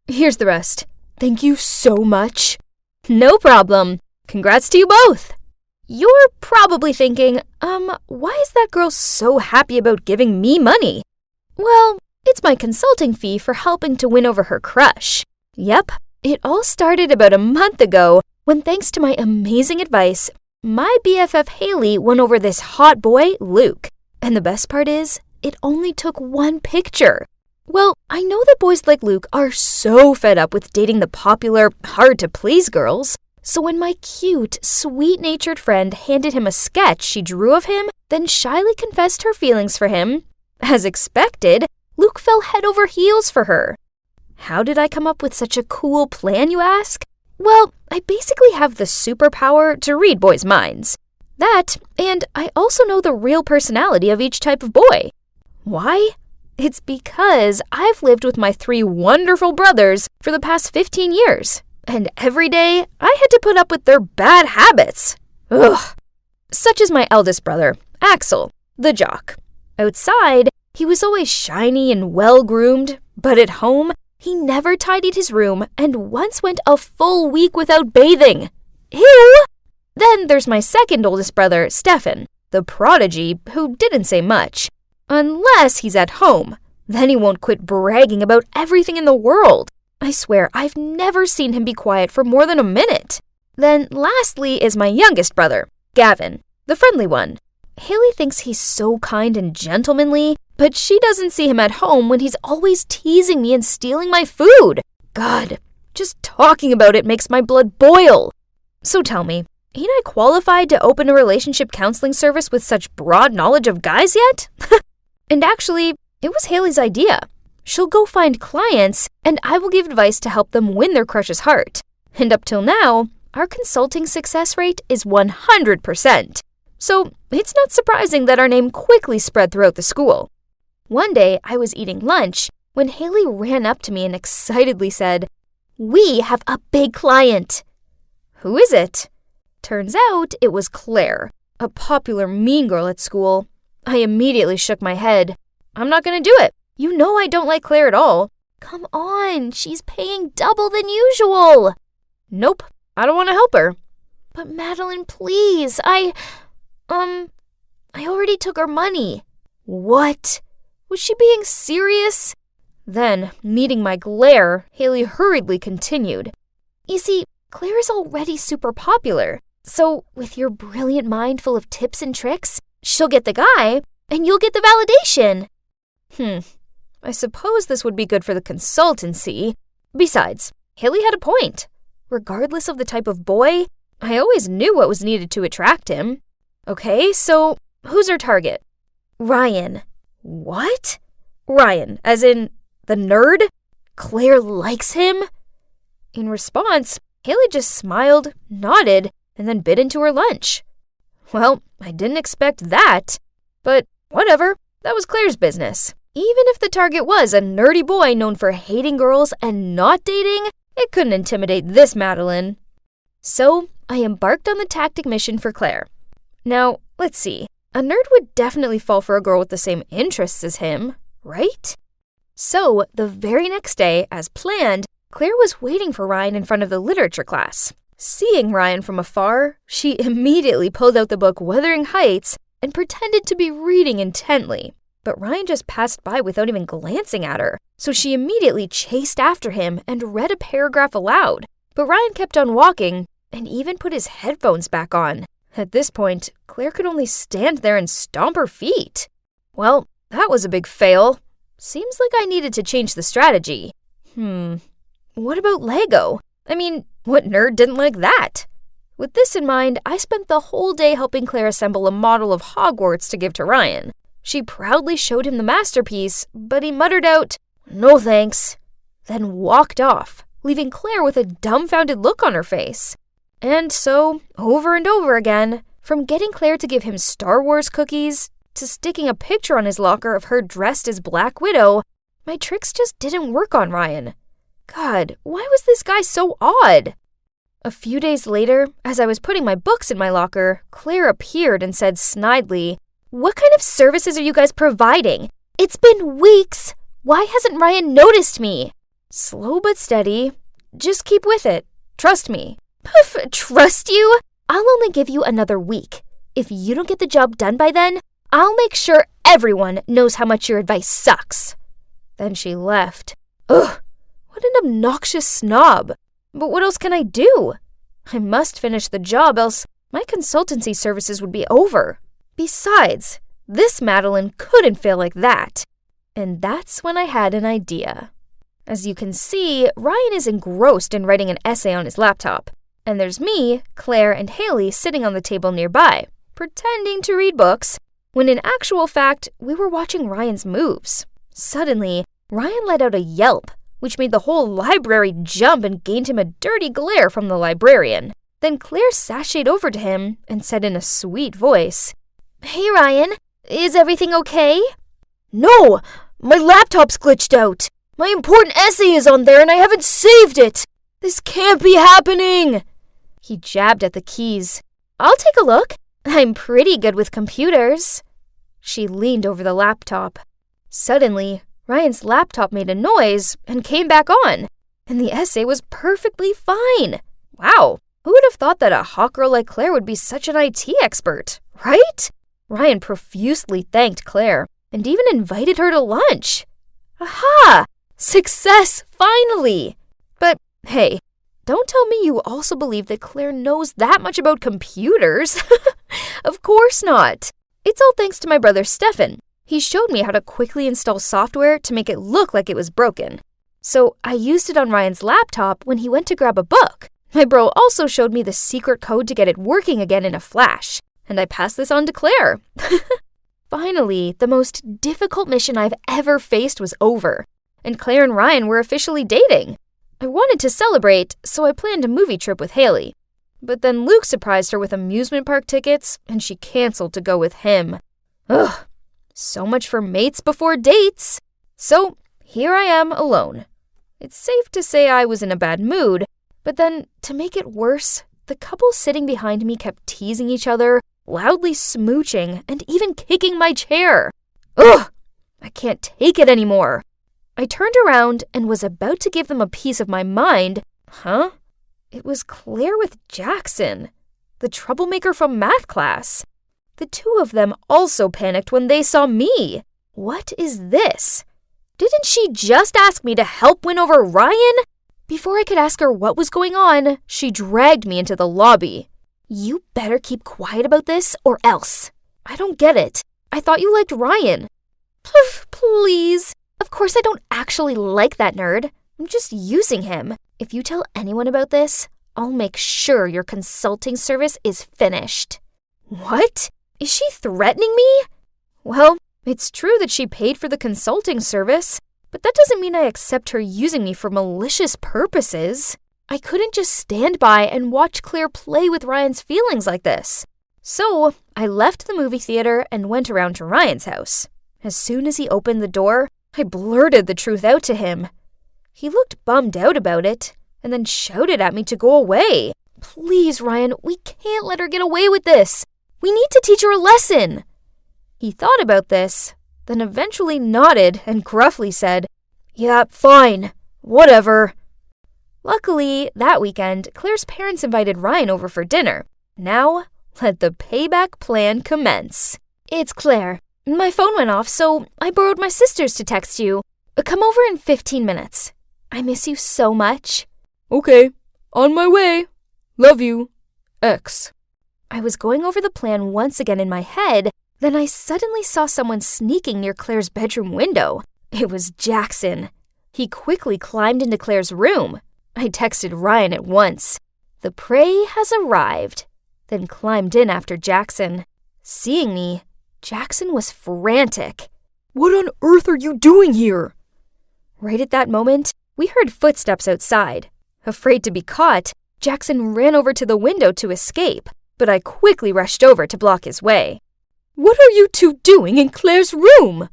Here's the rest. Thank you so much. No problem. Congrats to you both. You're probably thinking, why is that girl so happy about giving me money? Well, it's my consulting fee for helping to win over her crush. Yep, it all started about a month ago when, thanks to my amazing advice, my BFF Haley won over this hot boy, Luke. And the best part is, it only took one picture. Well, I know that boys like Luke are so fed up with dating the popular, hard-to-please girls. So when my cute, sweet-natured friend handed him a sketch she drew of him, then shyly confessed her feelings for him, as expected, Luke fell head over heels for her. How did I come up with such a cool plan, you ask? Well, I basically have the superpower to read boys' minds. That, and I also know the real personality of each type of boy. Why? It's because I've lived with my 3 wonderful brothers for the past 15 years, and every day I had to put up with their bad habits. Ugh. Such as my eldest brother, Axel, the jock. Outside, he was always shiny and well-groomed, but at home, he never tidied his room and once went a full week without bathing. Ew! Then there's my second oldest brother, Stefan, the prodigy who didn't say much. Unless he's at home. Then he won't quit bragging about everything in the world. I swear, I've never seen him be quiet for more than a minute. Then lastly is my youngest brother, Gavin, the friendly one. Haley thinks he's so kind and gentlemanly, but she doesn't see him at home when he's always teasing me and stealing my food. God, just talking about it makes my blood boil. So tell me, ain't I qualified to open a relationship counseling service with such broad knowledge of guys yet? And actually, it was Haley's idea. She'll go find clients, and I will give advice to help them win their crush's heart. And up till now, our consulting success rate is 100%. So it's not surprising that our name quickly spread throughout the school. One day, I was eating lunch when Haley ran up to me and excitedly said, "We have a big client." Who is it? Turns out it was Claire, a popular mean girl at school. I immediately shook my head. I'm not going to do it. You know I don't like Claire at all. Come on, she's paying double than usual. Nope, I don't want to help her. But Madeline, please, I already took her money. What? Was she being serious? Then, meeting my glare, Haley hurriedly continued. You see, Claire is already super popular. So, with your brilliant mind full of tips and tricks, she'll get the guy, and you'll get the validation. I suppose this would be good for the consultancy. Besides, Haley had a point. Regardless of the type of boy, I always knew what was needed to attract him. Okay, so who's our target? Ryan. What? Ryan, as in the nerd? Claire likes him? In response, Haley just smiled, nodded, and then bit into her lunch. Well, I didn't expect that, but whatever, that was Claire's business. Even if the target was a nerdy boy known for hating girls and not dating, it couldn't intimidate this Madeline. So, I embarked on the tactic mission for Claire. Now, let's see, a nerd would definitely fall for a girl with the same interests as him, right? So, the very next day, as planned, Claire was waiting for Ryan in front of the literature class. Seeing Ryan from afar, she immediately pulled out the book Wuthering Heights and pretended to be reading intently. But Ryan just passed by without even glancing at her, so she immediately chased after him and read a paragraph aloud. But Ryan kept on walking and even put his headphones back on. At this point, Claire could only stand there and stomp her feet. Well, that was a big fail. Seems like I needed to change the strategy. What about Lego? I mean, what nerd didn't like that? With this in mind, I spent the whole day helping Claire assemble a model of Hogwarts to give to Ryan. She proudly showed him the masterpiece, but he muttered out, "No thanks," then walked off, leaving Claire with a dumbfounded look on her face. And so, over and over again, from getting Claire to give him Star Wars cookies, to sticking a picture on his locker of her dressed as Black Widow, my tricks just didn't work on Ryan. God, why was this guy so odd? A few days later, as I was putting my books in my locker, Claire appeared and said snidely, "What kind of services are you guys providing? It's been weeks. Why hasn't Ryan noticed me?" Slow but steady. Just keep with it. Trust me. Poof, trust you? I'll only give you another week. If you don't get the job done by then, I'll make sure everyone knows how much your advice sucks. Then she left. Ugh, what an obnoxious snob. But what else can I do? I must finish the job, else my consultancy services would be over. Besides, this Madeline couldn't fail like that. And that's when I had an idea. As you can see, Ryan is engrossed in writing an essay on his laptop. And there's me, Claire, and Haley sitting on the table nearby, pretending to read books, when in actual fact, we were watching Ryan's moves. Suddenly, Ryan let out a yelp, which made the whole library jump and gained him a dirty glare from the librarian. Then Claire sashayed over to him and said in a sweet voice, "Hey Ryan, is everything okay?" "No, my laptop's glitched out. My important essay is on there and I haven't saved it. This can't be happening." He jabbed at the keys. "I'll take a look. I'm pretty good with computers." She leaned over the laptop. Suddenly, Ryan's laptop made a noise and came back on, and the essay was perfectly fine. Wow, who would have thought that a hot girl like Claire would be such an IT expert, right? Ryan profusely thanked Claire and even invited her to lunch. Aha! Success, finally! But hey, don't tell me you also believe that Claire knows that much about computers. Of course not. It's all thanks to my brother Stefan. He showed me how to quickly install software to make it look like it was broken. So I used it on Ryan's laptop when he went to grab a book. My bro also showed me the secret code to get it working again in a flash, and I passed this on to Claire. Finally, the most difficult mission I've ever faced was over, and Claire and Ryan were officially dating. I wanted to celebrate, so I planned a movie trip with Haley. But then Luke surprised her with amusement park tickets, and she canceled to go with him. Ugh, so much for mates before dates. So here I am alone. It's safe to say I was in a bad mood, but then to make it worse, the couple sitting behind me kept teasing each other, loudly smooching, and even kicking my chair. Ugh, I can't take it anymore. I turned around and was about to give them a piece of my mind. Huh? It was Claire with Jackson, the troublemaker from math class. The two of them also panicked when they saw me. What is this? Didn't she just ask me to help win over Ryan? Before I could ask her what was going on, she dragged me into the lobby. You better keep quiet about this or else. I don't get it. I thought you liked Ryan. Please. Of course I don't actually like that nerd. I'm just using him. If you tell anyone about this, I'll make sure your consulting service is finished. What? Is she threatening me? Well, it's true that she paid for the consulting service, but that doesn't mean I accept her using me for malicious purposes. I couldn't just stand by and watch Claire play with Ryan's feelings like this. So I left the movie theater and went around to Ryan's house. As soon as he opened the door, I blurted the truth out to him. He looked bummed out about it, and then shouted at me to go away. Please, Ryan, we can't let her get away with this. We need to teach her a lesson. He thought about this, then eventually nodded and gruffly said, Yeah, fine. Whatever. Luckily, that weekend, Claire's parents invited Ryan over for dinner. Now, let the payback plan commence. It's Claire. My phone went off, so I borrowed my sister's to text you. Come over in 15 minutes. I miss you so much. Okay, on my way. Love you. X. I was going over the plan once again in my head, then I suddenly saw someone sneaking near Claire's bedroom window. It was Jackson. He quickly climbed into Claire's room. I texted Ryan at once. The prey has arrived. Then climbed in after Jackson. Seeing me, Jackson was frantic. What on earth are you doing here? Right at that moment, we heard footsteps outside. Afraid to be caught, Jackson ran over to the window to escape, but I quickly rushed over to block his way. What are you two doing in Claire's room?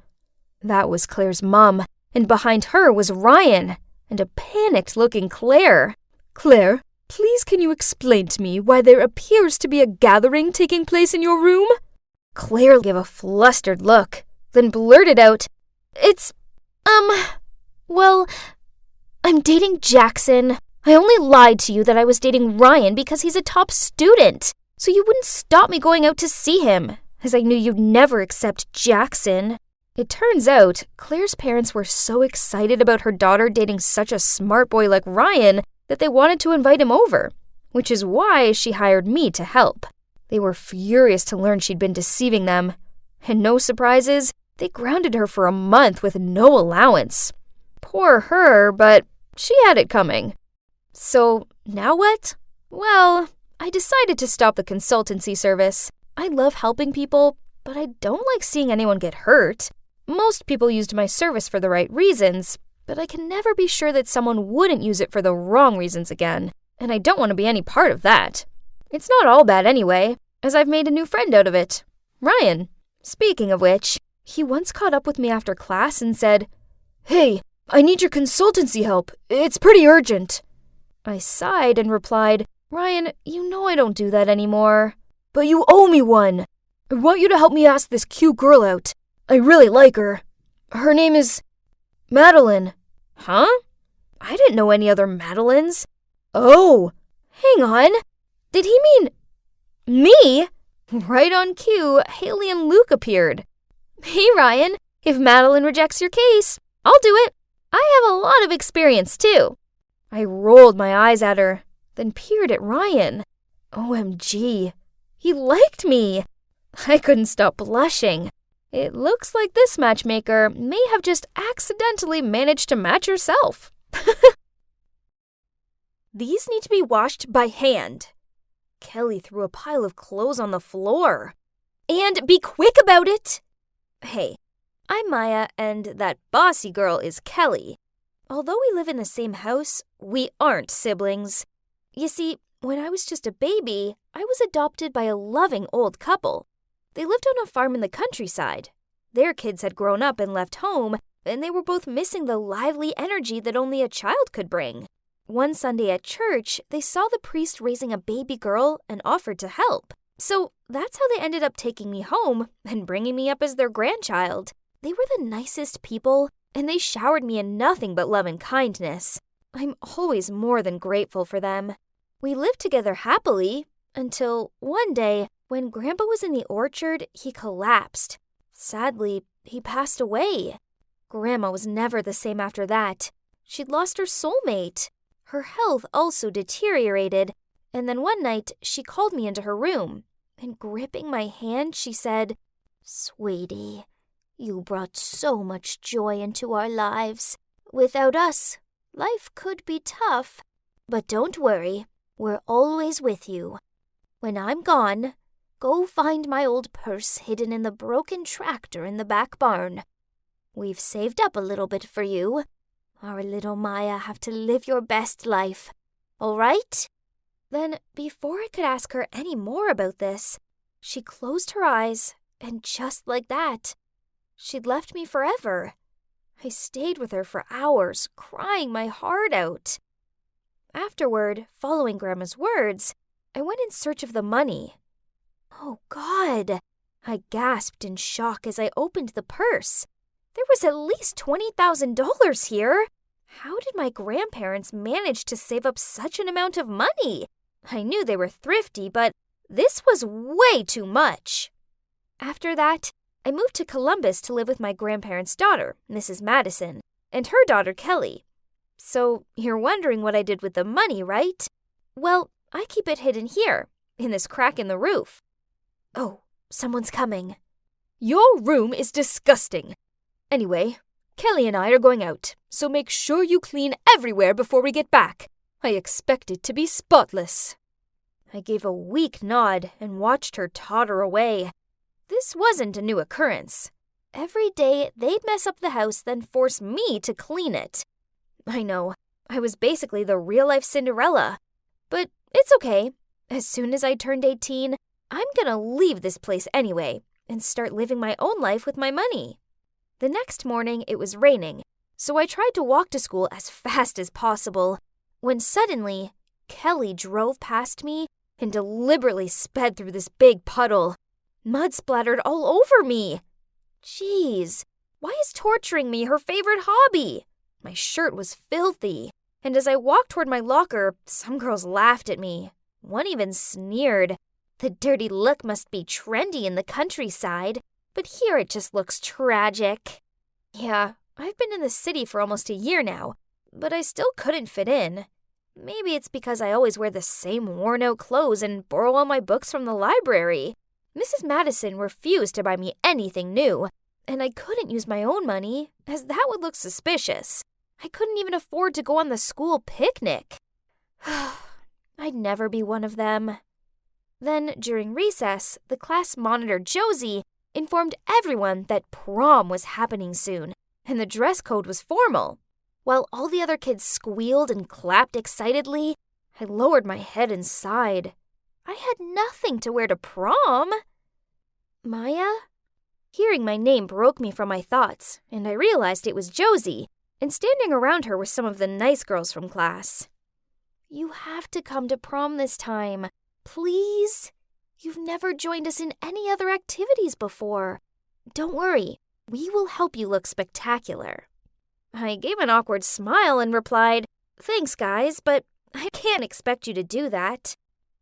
That was Claire's mom, and behind her was Ryan, and a panicked-looking Claire. Claire, please can you explain to me why there appears to be a gathering taking place in your room? Claire gave a flustered look, then blurted out, well, I'm dating Jackson. I only lied to you that I was dating Ryan because he's a top student, so you wouldn't stop me going out to see him, as I knew you'd never accept Jackson. It turns out, Claire's parents were so excited about her daughter dating such a smart boy like Ryan that they wanted to invite him over, which is why she hired me to help. They were furious to learn she'd been deceiving them. And no surprises, they grounded her for a month with no allowance. Poor her, but she had it coming. So, now what? Well, I decided to stop the consultancy service. I love helping people, but I don't like seeing anyone get hurt. Most people used my service for the right reasons, but I can never be sure that someone wouldn't use it for the wrong reasons again, and I don't want to be any part of that. It's not all bad anyway, as I've made a new friend out of it, Ryan. Speaking of which, he once caught up with me after class and said, "Hey, I need your consultancy help. It's pretty urgent." I sighed and replied, "Ryan, you know I don't do that anymore." "But you owe me one. I want you to help me ask this cute girl out. I really like her. Her name is Madeline." "Huh? I didn't know any other Madelines." "Oh, hang on. Did he mean me?" Right on cue, Haley and Luke appeared. "Hey, Ryan, if Madeline rejects your case, I'll do it. I have a lot of experience, too." I rolled my eyes at her, then peered at Ryan. OMG, he liked me. I couldn't stop blushing. It looks like this matchmaker may have just accidentally managed to match herself. These need to be washed by hand. Kelly threw a pile of clothes on the floor. And be quick about it! Hey, I'm Maya, and that bossy girl is Kelly. Although we live in the same house, we aren't siblings. You see, when I was just a baby, I was adopted by a loving old couple. They lived on a farm in the countryside. Their kids had grown up and left home, and they were both missing the lively energy that only a child could bring. One Sunday at church, they saw the priest raising a baby girl and offered to help. So that's how they ended up taking me home and bringing me up as their grandchild. They were the nicest people, and they showered me in nothing but love and kindness. I'm always more than grateful for them. We lived together happily until one day, when Grandpa was in the orchard, he collapsed. Sadly, he passed away. Grandma was never the same after that. She'd lost her soulmate. Her health also deteriorated, and then one night she called me into her room, and gripping my hand, she said, "Sweetie, you brought so much joy into our lives. Without us, life could be tough. But don't worry, we're always with you. When I'm gone, go find my old purse hidden in the broken tractor in the back barn. We've saved up a little bit for you. Our little Maya have to live your best life. All right?" Then, before I could ask her any more about this, she closed her eyes, and just like that, she'd left me forever. I stayed with her for hours, crying my heart out. Afterward, following Grandma's words, I went in search of the money. Oh, God! I gasped in shock as I opened the purse. There was at least $20,000 here. How did my grandparents manage to save up such an amount of money? I knew they were thrifty, but this was way too much. After that, I moved to Columbus to live with my grandparents' daughter, Mrs. Madison, and her daughter, Kelly. So you're wondering what I did with the money, right? Well, I keep it hidden here, in this crack in the roof. Oh, someone's coming. Your room is disgusting. Anyway, Kelly and I are going out, so make sure you clean everywhere before we get back. I expect it to be spotless. I gave a weak nod and watched her totter away. This wasn't a new occurrence. Every day, they'd mess up the house, then force me to clean it. I know, I was basically the real-life Cinderella. But it's okay. As soon as I turned 18, I'm gonna leave this place anyway and start living my own life with my money. The next morning, it was raining, so I tried to walk to school as fast as possible, when suddenly, Kelly drove past me and deliberately sped through this big puddle. Mud splattered all over me. Jeez, why is torturing me her favorite hobby? My shirt was filthy. and as I walked toward my locker, some girls laughed at me. One even sneered. The dirty look must be trendy in the countryside, but here it just looks tragic. Yeah, I've been in the city for almost a year now, but I still couldn't fit in. Maybe it's because I always wear the same worn-out clothes and borrow all my books from the library. Mrs. Madison refused to buy me anything new, and I couldn't use my own money, as that would look suspicious. I couldn't even afford to go on the school picnic. I'd never be one of them. Then, during recess, the class monitor, Josie, informed everyone that prom was happening soon, and the dress code was formal. While all the other kids squealed and clapped excitedly, I lowered my head and sighed. I had nothing to wear to prom. Maya? Hearing my name broke me from my thoughts, and I realized it was Josie, and standing around her were some of the nice girls from class. You have to come to prom this time, please. You've never joined us in any other activities before. Don't worry, we will help you look spectacular. I gave an awkward smile and replied, Thanks, guys, but I can't expect you to do that.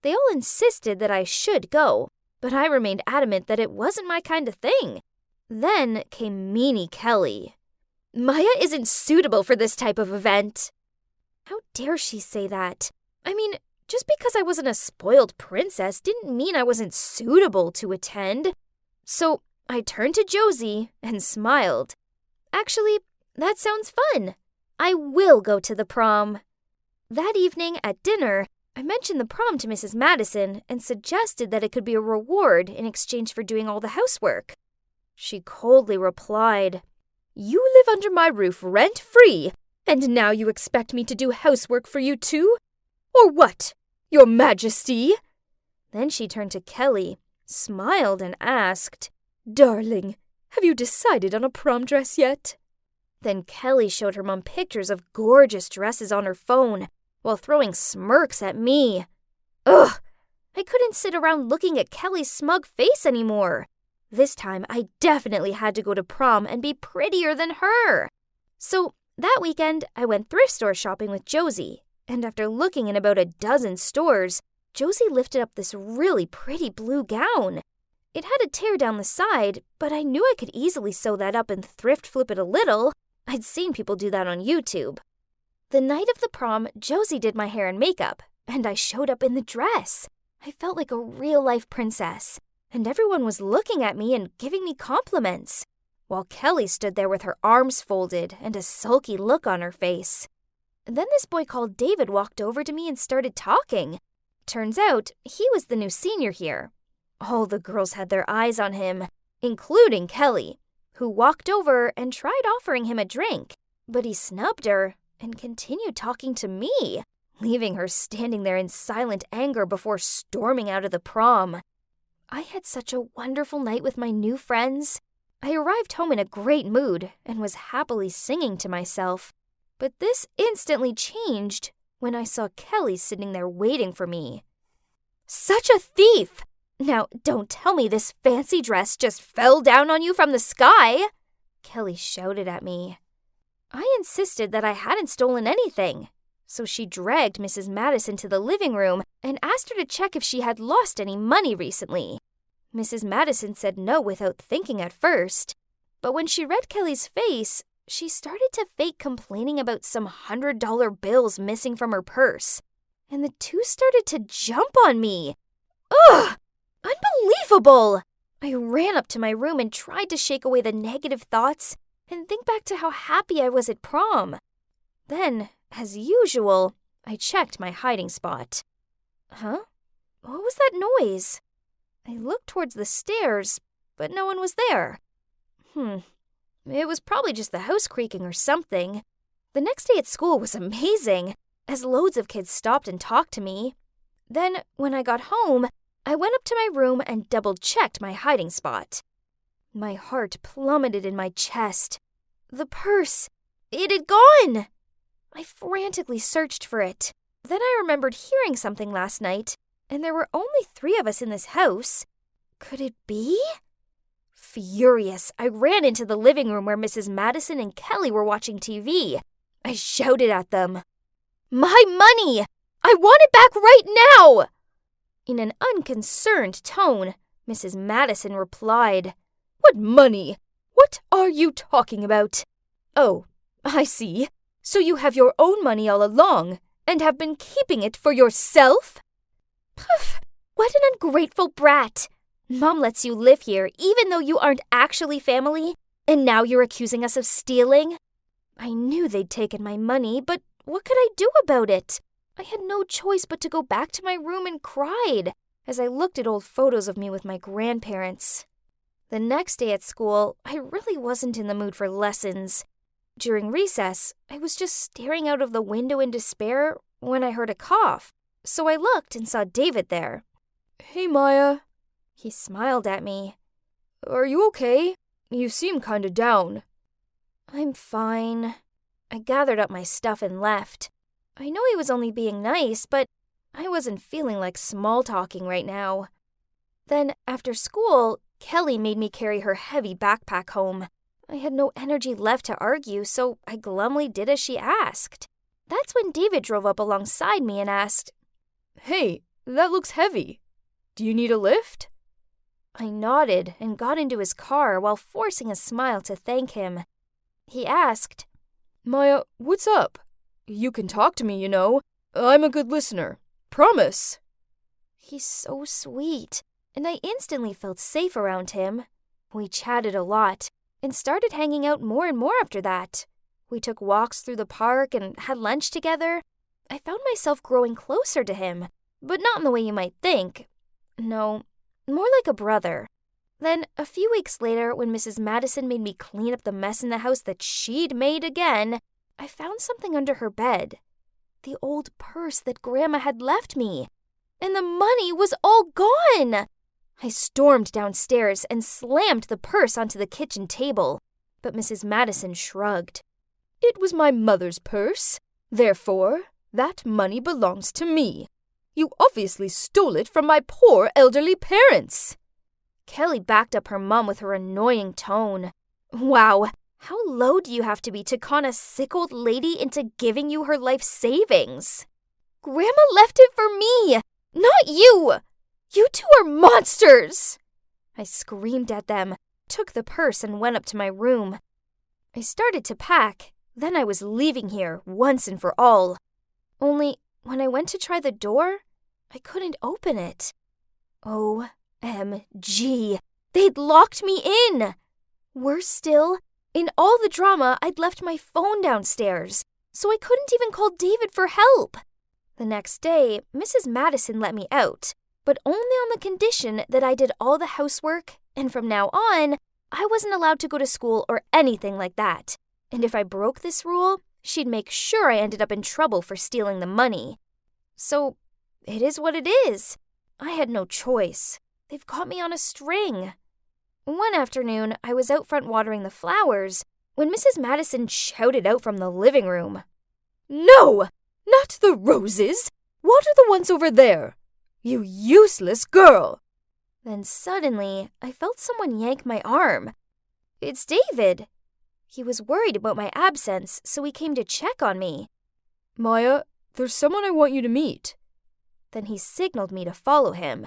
They all insisted that I should go, but I remained adamant that it wasn't my kind of thing. Then came Meanie Kelly. Maya isn't suitable for this type of event. How dare she say that? I mean, just because I wasn't a spoiled princess didn't mean I wasn't suitable to attend. So I turned to Josie and smiled. Actually, that sounds fun. I will go to the prom. That evening at dinner, I mentioned the prom to Mrs. Madison and suggested that it could be a reward in exchange for doing all the housework. She coldly replied, You live under my roof rent-free, and now you expect me to do housework for you too? Or what, Your Majesty? Then she turned to Kelly, smiled, and asked, Darling, have you decided on a prom dress yet? Then Kelly showed her mom pictures of gorgeous dresses on her phone while throwing smirks at me. Ugh! I couldn't sit around looking at Kelly's smug face anymore. This time, I definitely had to go to prom and be prettier than her. So that weekend, I went thrift store shopping with Josie, and after looking in about a dozen stores, Josie lifted up this really pretty blue gown. It had a tear down the side, but I knew I could easily sew that up and thrift flip it a little. I'd seen people do that on YouTube. The night of the prom, Josie did my hair and makeup, and I showed up in the dress. I felt like a real-life princess, and everyone was looking at me and giving me compliments, while Kelly stood there with her arms folded and a sulky look on her face. Then this boy called David walked over to me and started talking. Turns out, he was the new senior here. All the girls had their eyes on him, including Kelly, who walked over and tried offering him a drink, but he snubbed her and continued talking to me, leaving her standing there in silent anger before storming out of the prom. I had such a wonderful night with my new friends. I arrived home in a great mood and was happily singing to myself, but this instantly changed when I saw Kelly sitting there waiting for me. Such a thief! Now, don't tell me this fancy dress just fell down on you from the sky, Kelly shouted at me. I insisted that I hadn't stolen anything, so she dragged Mrs. Madison to the living room and asked her to check if she had lost any money recently. Mrs. Madison said no without thinking at first, but when she read Kelly's face, she started to fake complaining about some $100 bills missing from her purse, and the two started to jump on me. Ugh! Unbelievable! I ran up to my room and tried to shake away the negative thoughts and think back to how happy I was at prom. Then, as usual, I checked my hiding spot. Huh? What was that noise? I looked towards the stairs, but no one was there. It was probably just the house creaking or something. The next day at school was amazing, as loads of kids stopped and talked to me. Then, when I got home, I went up to my room and double-checked my hiding spot. My heart plummeted in my chest. The purse! It had gone! I frantically searched for it. Then I remembered hearing something last night, and there were only 3 of us in this house. Could it be? Furious, I ran into the living room where Mrs. Madison and Kelly were watching TV. I shouted at them. My money! I want it back right now! In an unconcerned tone, Mrs. Madison replied, What money? What are you talking about? Oh, I see. So you have your own money all along, and have been keeping it for yourself? Poof! What an ungrateful brat! Mom lets you live here even though you aren't actually family, and now you're accusing us of stealing? I knew they'd taken my money, but what could I do about it? I had no choice but to go back to my room and cried as I looked at old photos of me with my grandparents. The next day at school, I really wasn't in the mood for lessons. During recess, I was just staring out of the window in despair when I heard a cough, so I looked and saw David there. Hey, Maya. He smiled at me. Are you okay? You seem kinda down. I'm fine. I gathered up my stuff and left. I know he was only being nice, but I wasn't feeling like small-talking right now. Then, after school, Kelly made me carry her heavy backpack home. I had no energy left to argue, so I glumly did as she asked. That's when David drove up alongside me and asked, Hey, that looks heavy. Do you need a lift? I nodded and got into his car while forcing a smile to thank him. He asked, Maya, what's up? You can talk to me, you know. I'm a good listener. Promise. He's so sweet, and I instantly felt safe around him. We chatted a lot and started hanging out more and more after that. We took walks through the park and had lunch together. I found myself growing closer to him, but not in the way you might think. No, more like a brother. Then, a few weeks later, when Mrs. Madison made me clean up the mess in the house that she'd made again, I found something under her bed. The old purse that Grandma had left me. And the money was all gone! I stormed downstairs and slammed the purse onto the kitchen table, but Mrs. Madison shrugged. It was my mother's purse. Therefore, that money belongs to me. You obviously stole it from my poor elderly parents. Kelly backed up her mom with her annoying tone. Wow, how low do you have to be to con a sick old lady into giving you her life savings? Grandma left it for me, not you! You two are monsters! I screamed at them, took the purse and went up to my room. I started to pack, then I was leaving here once and for all. Only, when I went to try the door, I couldn't open it. OMG, they'd locked me in! Worse still, in all the drama, I'd left my phone downstairs, so I couldn't even call David for help. The next day, Mrs. Madison let me out, but only on the condition that I did all the housework, and from now on, I wasn't allowed to go to school or anything like that. And if I broke this rule, she'd make sure I ended up in trouble for stealing the money. So, it is what it is. I had no choice. They've got me on a string. One afternoon, I was out front watering the flowers when Mrs. Madison shouted out from the living room. No! Not the roses! Water the ones over there! You useless girl! Then suddenly, I felt someone yank my arm. It's David. He was worried about my absence, so he came to check on me. Maya, there's someone I want you to meet. Then he signaled me to follow him.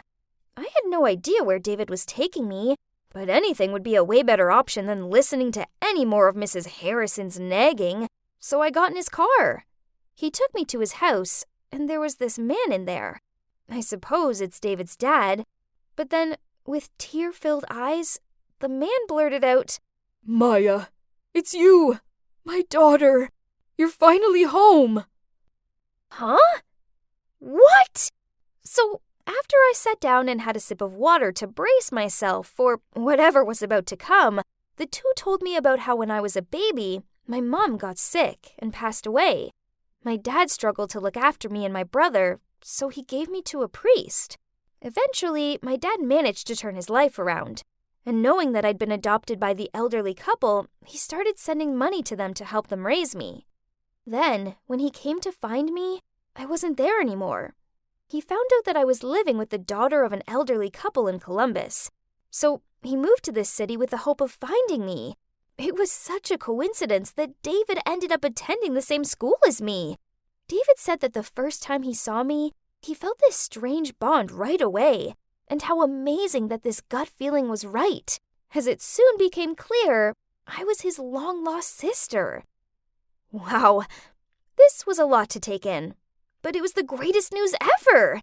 I had no idea where David was taking me, but anything would be a way better option than listening to any more of Mrs. Harrison's nagging, so I got in his car. He took me to his house, and there was this man in there. I suppose it's David's dad, but then, with tear-filled eyes, the man blurted out, Maya, it's you, my daughter. You're finally home. Huh? What? So, after I sat down and had a sip of water to brace myself for whatever was about to come, the two told me about how when I was a baby, my mom got sick and passed away. My dad struggled to look after me and my brother, so he gave me to a priest. Eventually, my dad managed to turn his life around, and knowing that I'd been adopted by the elderly couple, he started sending money to them to help them raise me. Then, when he came to find me, I wasn't there anymore. He found out that I was living with the daughter of an elderly couple in Columbus, so he moved to this city with the hope of finding me. It was such a coincidence that David ended up attending the same school as me. David said that the first time he saw me, he felt this strange bond right away, and how amazing that this gut feeling was right, as it soon became clear I was his long-lost sister. Wow, this was a lot to take in, but it was the greatest news ever!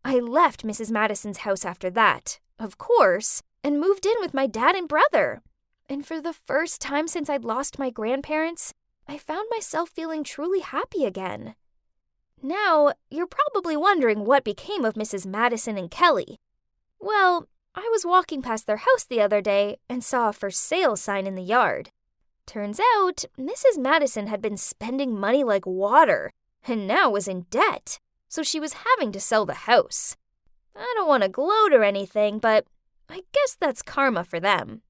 I left Mrs. Madison's house after that, of course, and moved in with my dad and brother. And for the first time since I'd lost my grandparents, I found myself feeling truly happy again. Now, you're probably wondering what became of Mrs. Madison and Kelly. Well, I was walking past their house the other day and saw a for sale sign in the yard. Turns out, Mrs. Madison had been spending money like water and now was in debt, so she was having to sell the house. I don't want to gloat or anything, but I guess that's karma for them.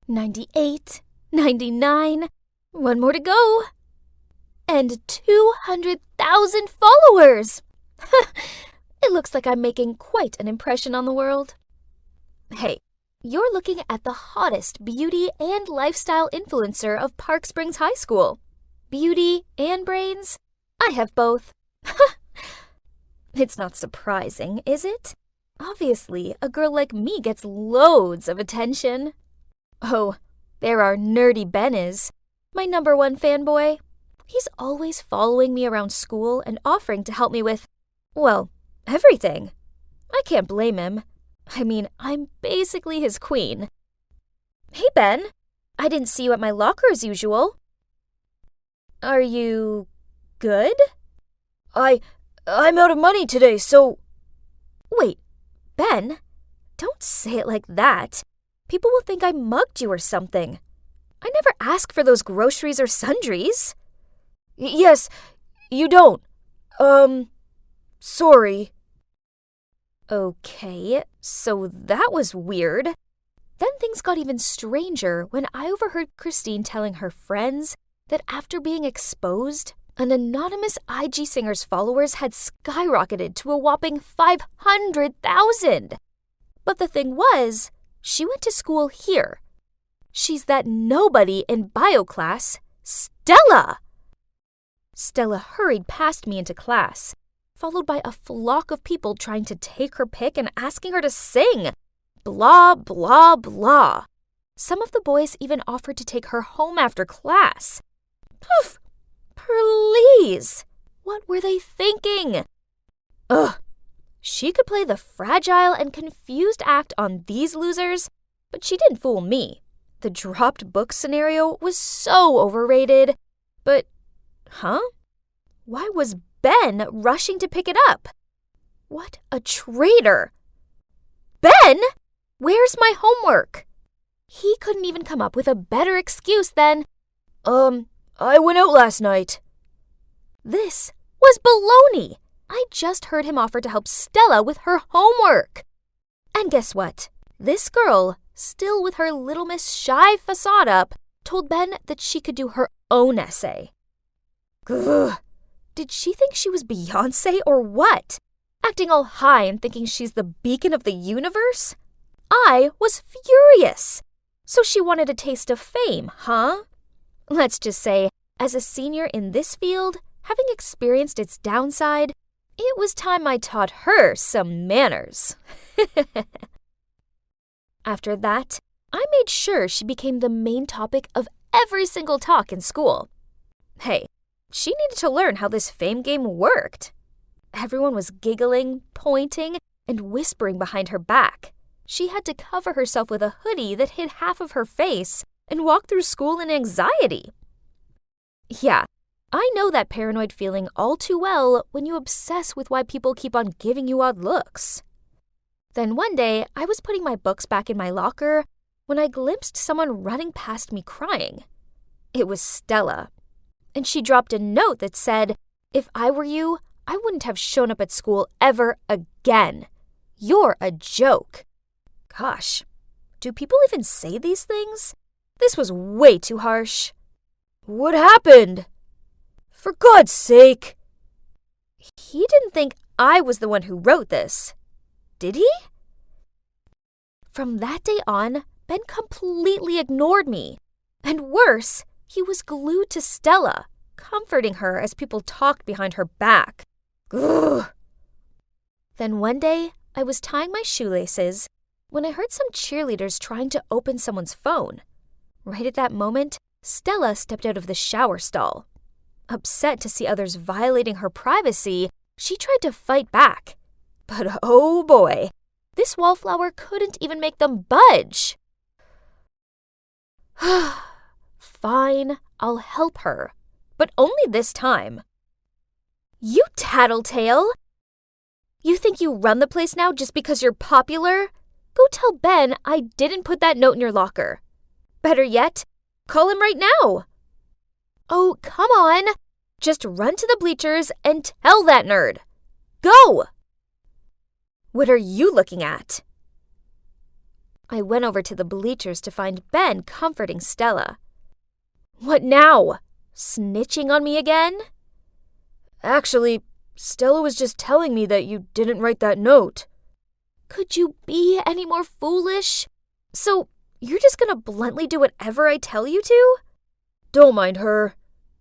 $98, $99, one more to go. And 200,000 followers! It looks like I'm making quite an impression on the world. Hey, you're looking at the hottest beauty and lifestyle influencer of Park Springs High School. Beauty and brains? I have both. It's not surprising, is it? Obviously, a girl like me gets loads of attention. Oh, there our nerdy Ben is, my #1 fanboy. He's always following me around school and offering to help me with, well, everything. I can't blame him. I mean, I'm basically his queen. Hey, Ben. I didn't see you at my locker as usual. Are you good? I'm out of money today, so... Wait, Ben, don't say it like that. People will think I mugged you or something. I never ask for those groceries or sundries. Yes, you don't. Sorry. Okay, so that was weird. Then things got even stranger when I overheard Christine telling her friends that after being exposed, an anonymous IG singer's followers had skyrocketed to a whopping 500,000. But the thing was, she went to school here. She's that nobody in bio class, Stella. Stella hurried past me into class, followed by a flock of people trying to take her pic and asking her to sing. Blah, blah, blah. Some of the boys even offered to take her home after class. Poof! Please! What were they thinking? Ugh! She could play the fragile and confused act on these losers, but she didn't fool me. The dropped book scenario was so overrated. But, why was Ben rushing to pick it up? What a traitor! Ben? Where's my homework? He couldn't even come up with a better excuse than, I went out last night. This was baloney. I just heard him offer to help Stella with her homework. And guess what? This girl, still with her Little Miss shy facade up, told Ben that she could do her own essay. Ugh. Did she think she was Beyoncé or what? Acting all high and thinking she's the beacon of the universe? I was furious. So she wanted a taste of fame, huh? Let's just say, as a senior in this field, having experienced its downside, it was time I taught her some manners. After that, I made sure she became the main topic of every single talk in school. Hey, she needed to learn how this fame game worked. Everyone was giggling, pointing, and whispering behind her back. She had to cover herself with a hoodie that hid half of her face and walk through school in anxiety. Yeah, I know that paranoid feeling all too well when you obsess with why people keep on giving you odd looks. Then one day, I was putting my books back in my locker when I glimpsed someone running past me crying. It was Stella. And she dropped a note that said, "If I were you, I wouldn't have shown up at school ever again. You're a joke." Gosh, do people even say these things? This was way too harsh. What happened? For God's sake. He didn't think I was the one who wrote this, Did he? From that day on, Ben completely ignored me. And worse, he was glued to Stella, comforting her as people talked behind her back. Ugh. Then one day, I was tying my shoelaces when I heard some cheerleaders trying to open someone's phone. Right at that moment, Stella stepped out of the shower stall. Upset to see others violating her privacy, she tried to fight back. But oh boy, this wallflower couldn't even make them budge. Fine, I'll help her, but only this time. You tattletale! You think you run the place now just because you're popular? Go tell Ben I didn't put that note in your locker. Better yet, call him right now. Oh, come on. Just run to the bleachers and tell that nerd. Go! What are you looking at? I went over to the bleachers to find Ben comforting Stella. What now? Snitching on me again? Actually, Stella was just telling me that you didn't write that note. Could you be any more foolish? So, you're just gonna bluntly do whatever I tell you to? Don't mind her.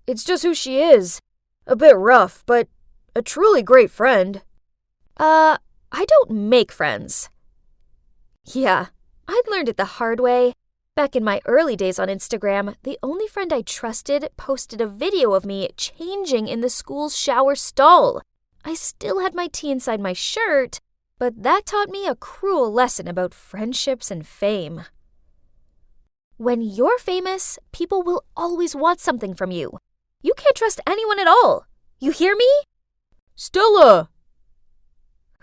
It's just who she is. A bit rough, but a truly great friend. I don't make friends. Yeah, I'd learned it the hard way. Back in my early days on Instagram, the only friend I trusted posted a video of me changing in the school's shower stall. I still had my tea inside my shirt, but that taught me a cruel lesson about friendships and fame. When you're famous, people will always want something from you. You can't trust anyone at all. You hear me? Stella!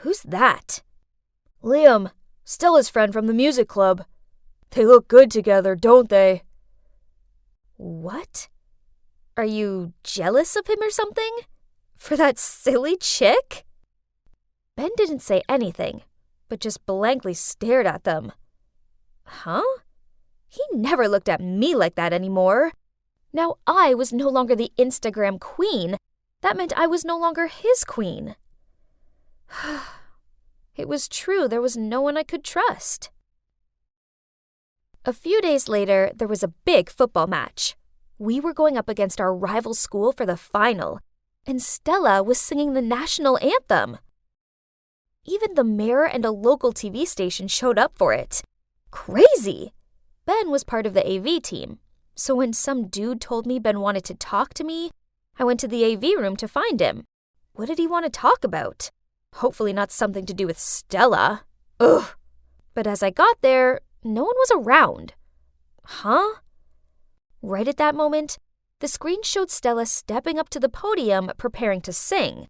Who's that? Liam, Stella's friend from the music club. They look good together, don't they? What? Are you jealous of him or something? For that silly chick? Ben didn't say anything, but just blankly stared at them. Huh? He never looked at me like that anymore. Now I was no longer the Instagram queen. That meant I was no longer his queen. It was true there was no one I could trust. A few days later, there was a big football match. We were going up against our rival school for the final, and Stella was singing the national anthem. Even the mayor and a local TV station showed up for it. Crazy! Ben was part of the AV team, so when some dude told me Ben wanted to talk to me, I went to the AV room to find him. What did he want to talk about? Hopefully not something to do with Stella. Ugh! But as I got there, no one was around. Huh? Right at that moment, the screen showed Stella stepping up to the podium preparing to sing.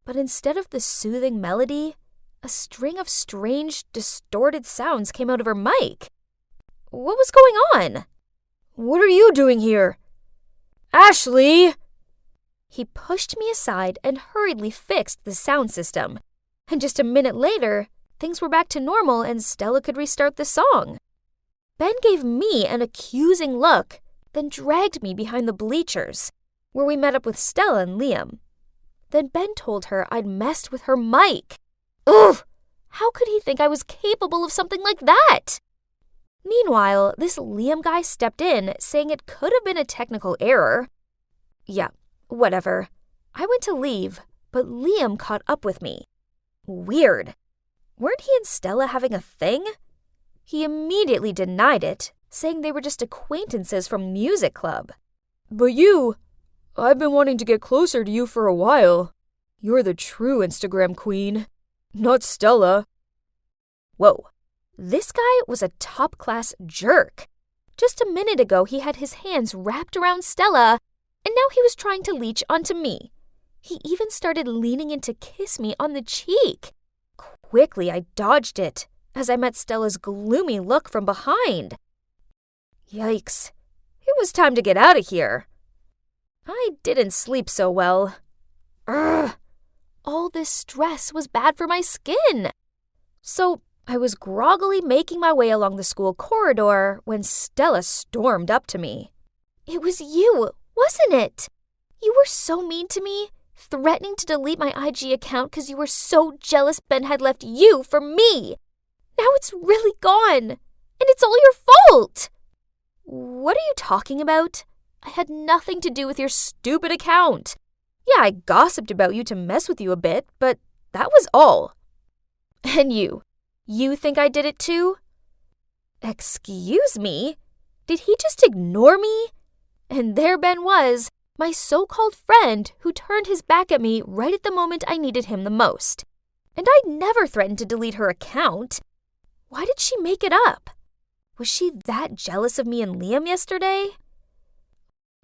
But instead of the soothing melody, a string of strange, distorted sounds came out of her mic. What was going on? What are you doing here? Ashley! He pushed me aside and hurriedly fixed the sound system. And just a minute later, things were back to normal and Stella could restart the song. Ben gave me an accusing look, then dragged me behind the bleachers, where we met up with Stella and Liam. Then Ben told her I'd messed with her mic. Ugh! How could he think I was capable of something like that? Meanwhile, this Liam guy stepped in, saying it could have been a technical error. Yeah, whatever. I went to leave, but Liam caught up with me. Weird. Weren't he and Stella having a thing? He immediately denied it, saying they were just acquaintances from music club. But I've been wanting to get closer to you for a while. You're the true Instagram queen, not Stella. Whoa, this guy was a top-class jerk. Just a minute ago, he had his hands wrapped around Stella, and now he was trying to leech onto me. He even started leaning in to kiss me on the cheek. Quickly, I dodged it as I met Stella's gloomy look from behind. Yikes. It was time to get out of here. I didn't sleep so well. Ugh. All this stress was bad for my skin. So I was groggily making my way along the school corridor when Stella stormed up to me. It was you, wasn't it? You were so mean to me, threatening to delete my IG account because you were so jealous Ben had left you for me. Now it's really gone, and it's all your fault. What are you talking about? I had nothing to do with your stupid account. Yeah, I gossiped about you to mess with you a bit, but that was all. And you think I did it too? Excuse me? Did he just ignore me? And there Ben was, my so-called friend who turned his back at me right at the moment I needed him the most. And I'd never threatened to delete her account. Why did she make it up? Was she that jealous of me and Liam yesterday?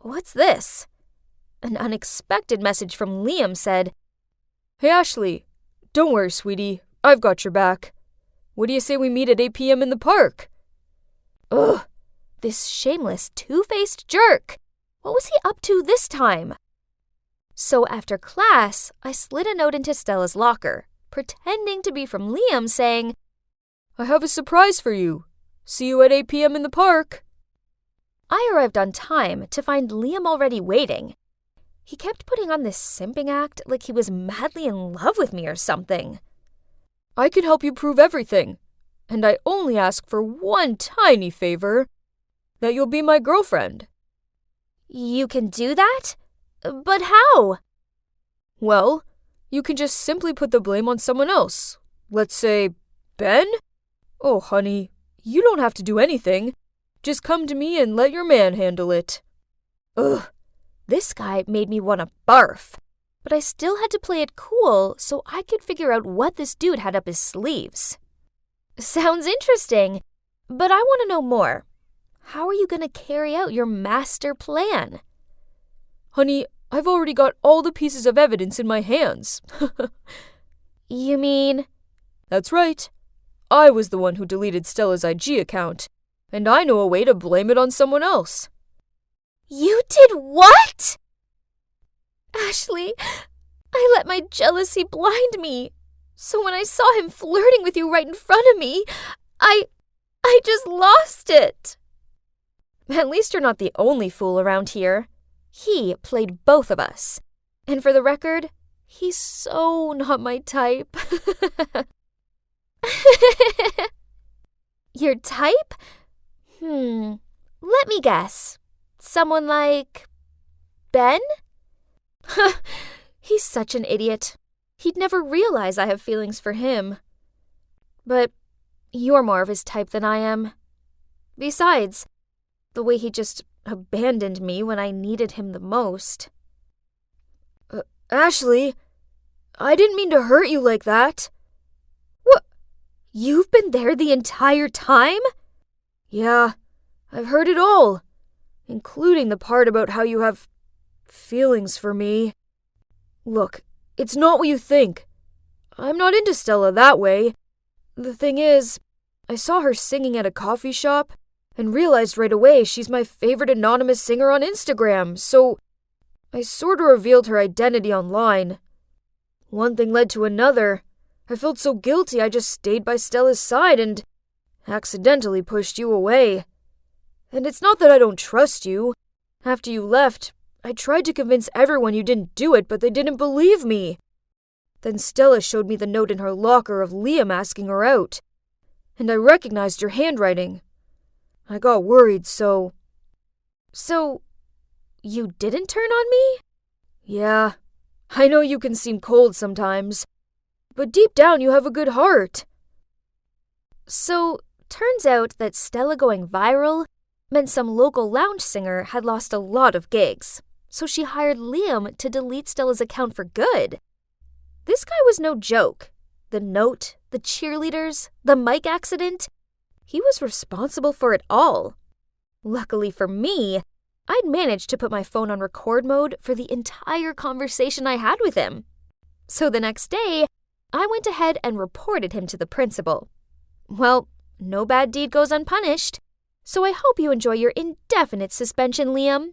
What's this? An unexpected message from Liam said, "Hey Ashley, don't worry, sweetie. I've got your back. What do you say we meet at 8 p.m. in the park?" Ugh, this shameless, two-faced jerk. What was he up to this time? So after class, I slid a note into Stella's locker, pretending to be from Liam, saying, "I have a surprise for you. See you at 8 p.m. in the park." I arrived on time to find Liam already waiting. He kept putting on this simping act like he was madly in love with me or something. "I can help you prove everything, and I only ask for one tiny favor, that you'll be my girlfriend." You can do that? But how? Well, you can just simply put the blame on someone else. Let's say, Ben? Oh, honey, you don't have to do anything. Just come to me and let your man handle it. Ugh, this guy made me want to barf. But I still had to play it cool so I could figure out what this dude had up his sleeves. Sounds interesting, but I want to know more. How are you going to carry out your master plan? Honey, I've already got all the pieces of evidence in my hands. You mean? That's right. I was the one who deleted Stella's IG account, and I know a way to blame it on someone else. You did what? Ashley, I let my jealousy blind me. So when I saw him flirting with you right in front of me, I just lost it. At least you're not the only fool around here. He played both of us. And for the record, he's so not my type. Your type? Let me guess. Someone like Ben? He's such an idiot. He'd never realize I have feelings for him. But you're more of his type than I am. Besides, the way he just abandoned me when I needed him the most. Ashley, I didn't mean to hurt you like that. What? You've been there the entire time? Yeah, I've heard it all, including the part about how you have feelings for me. Look, it's not what you think. I'm not into Stella that way. The thing is, I saw her singing at a coffee shop and realized right away she's my favorite anonymous singer on Instagram, so I sort of revealed her identity online. One thing led to another. I felt so guilty I just stayed by Stella's side and accidentally pushed you away. And it's not that I don't trust you. After you left, I tried to convince everyone you didn't do it, but they didn't believe me. Then Stella showed me the note in her locker of Liam asking her out, and I recognized your handwriting. I got worried, so... So, you didn't turn on me? Yeah, I know you can seem cold sometimes, but deep down you have a good heart. So, turns out that Stella going viral meant some local lounge singer had lost a lot of gigs, so she hired Liam to delete Stella's account for good. This guy was no joke. The note, the cheerleaders, the mic accident... He was responsible for it all. Luckily for me, I'd managed to put my phone on record mode for the entire conversation I had with him. So the next day, I went ahead and reported him to the principal. Well, no bad deed goes unpunished, so I hope you enjoy your indefinite suspension, Liam.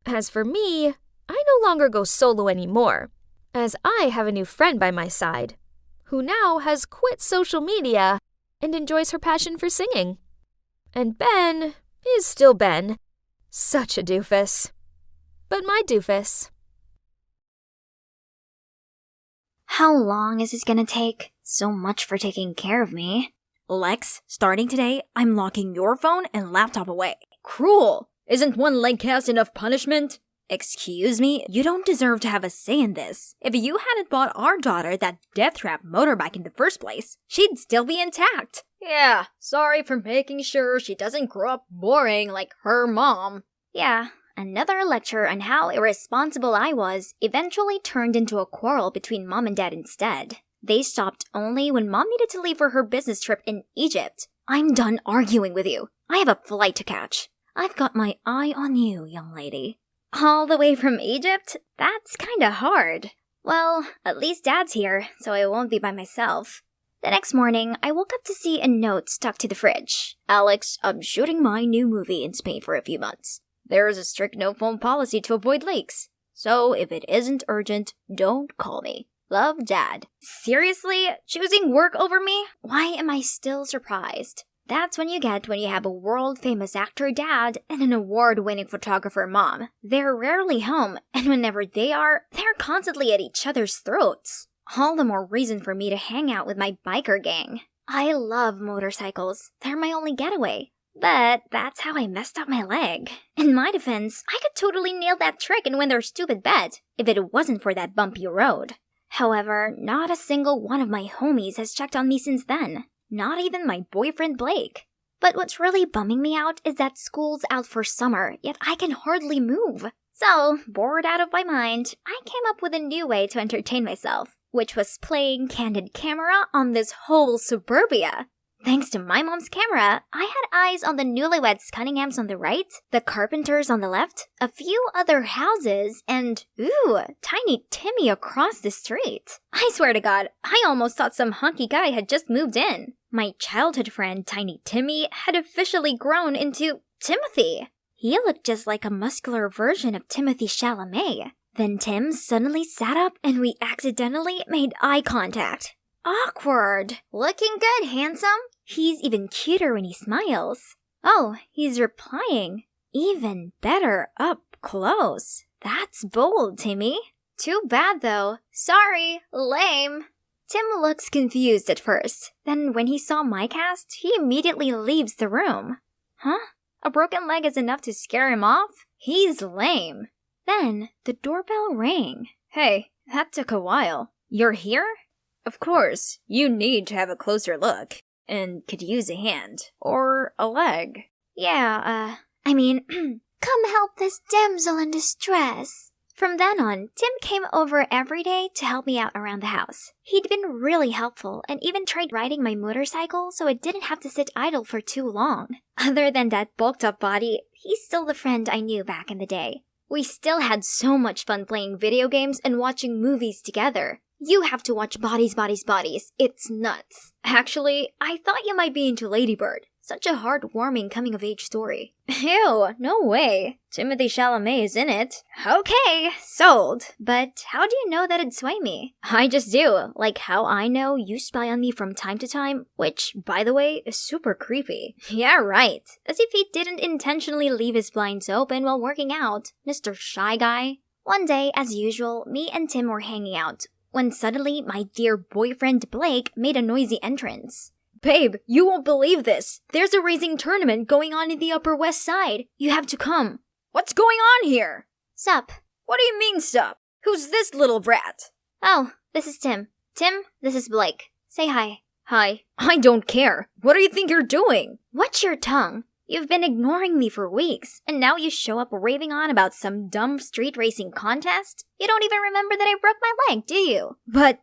As for me, I no longer go solo anymore, as I have a new friend by my side, who now has quit social media and enjoys her passion for singing. And Ben is still Ben. Such a doofus. But my doofus. How long is this gonna take? So much for taking care of me. Lex, starting today, I'm locking your phone and laptop away. Cruel! Isn't one leg cast enough punishment? Excuse me, you don't deserve to have a say in this. If you hadn't bought our daughter that death trap motorbike in the first place, she'd still be intact. Yeah, sorry for making sure she doesn't grow up boring like her mom. Yeah, another lecture on how irresponsible I was eventually turned into a quarrel between Mom and Dad instead. They stopped only when Mom needed to leave for her business trip in Egypt. I'm done arguing with you. I have a flight to catch. I've got my eye on you, young lady. All the way from Egypt? That's kinda hard. Well, at least Dad's here, so I won't be by myself. The next morning, I woke up to see a note stuck to the fridge. Alex, I'm shooting my new movie in Spain for a few months. There's a strict no-phone policy to avoid leaks. So if it isn't urgent, don't call me. Love, Dad. Seriously? Choosing work over me? Why am I still surprised? That's when you have a world-famous actor dad and an award-winning photographer mom. They're rarely home, and whenever they are, they're constantly at each other's throats. All the more reason for me to hang out with my biker gang. I love motorcycles. They're my only getaway. But that's how I messed up my leg. In my defense, I could totally nail that trick and win their stupid bet, if it wasn't for that bumpy road. However, not a single one of my homies has checked on me since then. Not even my boyfriend Blake. But what's really bumming me out is that school's out for summer, yet I can hardly move. So, bored out of my mind, I came up with a new way to entertain myself, which was playing candid camera on this whole suburbia. Thanks to my mom's camera, I had eyes on the newlyweds Cunninghams on the right, the Carpenters on the left, a few other houses, and, ooh, Tiny Timmy across the street. I swear to God, I almost thought some hunky guy had just moved in. My childhood friend Tiny Timmy had officially grown into Timothy. He looked just like a muscular version of Timothy Chalamet. Then Tim suddenly sat up and we accidentally made eye contact. Awkward. Looking good, handsome? He's even cuter when he smiles. Oh, he's replying. Even better up close. That's bold, Timmy. Too bad, though. Sorry, lame. Tim looks confused at first. Then when he saw my cast, he immediately leaves the room. Huh? A broken leg is enough to scare him off? He's lame. Then the doorbell rang. Hey, that took a while. You're here? Of course, you need to have a closer look, and could use a hand, or a leg. Yeah, come help this damsel in distress. From then on, Tim came over every day to help me out around the house. He'd been really helpful and even tried riding my motorcycle so it didn't have to sit idle for too long. Other than that bulked up body, he's still the friend I knew back in the day. We still had so much fun playing video games and watching movies together. You have to watch Bodies, Bodies, Bodies. It's nuts. Actually, I thought you might be into Lady Bird. Such a heartwarming coming-of-age story. Ew, no way. Timothy Chalamet is in it. Okay, sold. But how do you know that it'd sway me? I just do. Like how I know you spy on me from time to time, which, by the way, is super creepy. Yeah, right. As if he didn't intentionally leave his blinds open while working out. Mr. Shy Guy. One day, as usual, me and Tim were hanging out, when suddenly my dear boyfriend Blake made a noisy entrance. Babe, you won't believe this. There's a racing tournament going on in the Upper West Side. You have to come. What's going on here? Sup? What do you mean, sup? Who's this little brat? Oh, this is Tim. Tim, this is Blake. Say hi. Hi. I don't care. What do you think you're doing? Watch your tongue. You've been ignoring me for weeks, and now you show up raving on about some dumb street racing contest? You don't even remember that I broke my leg, do you? But,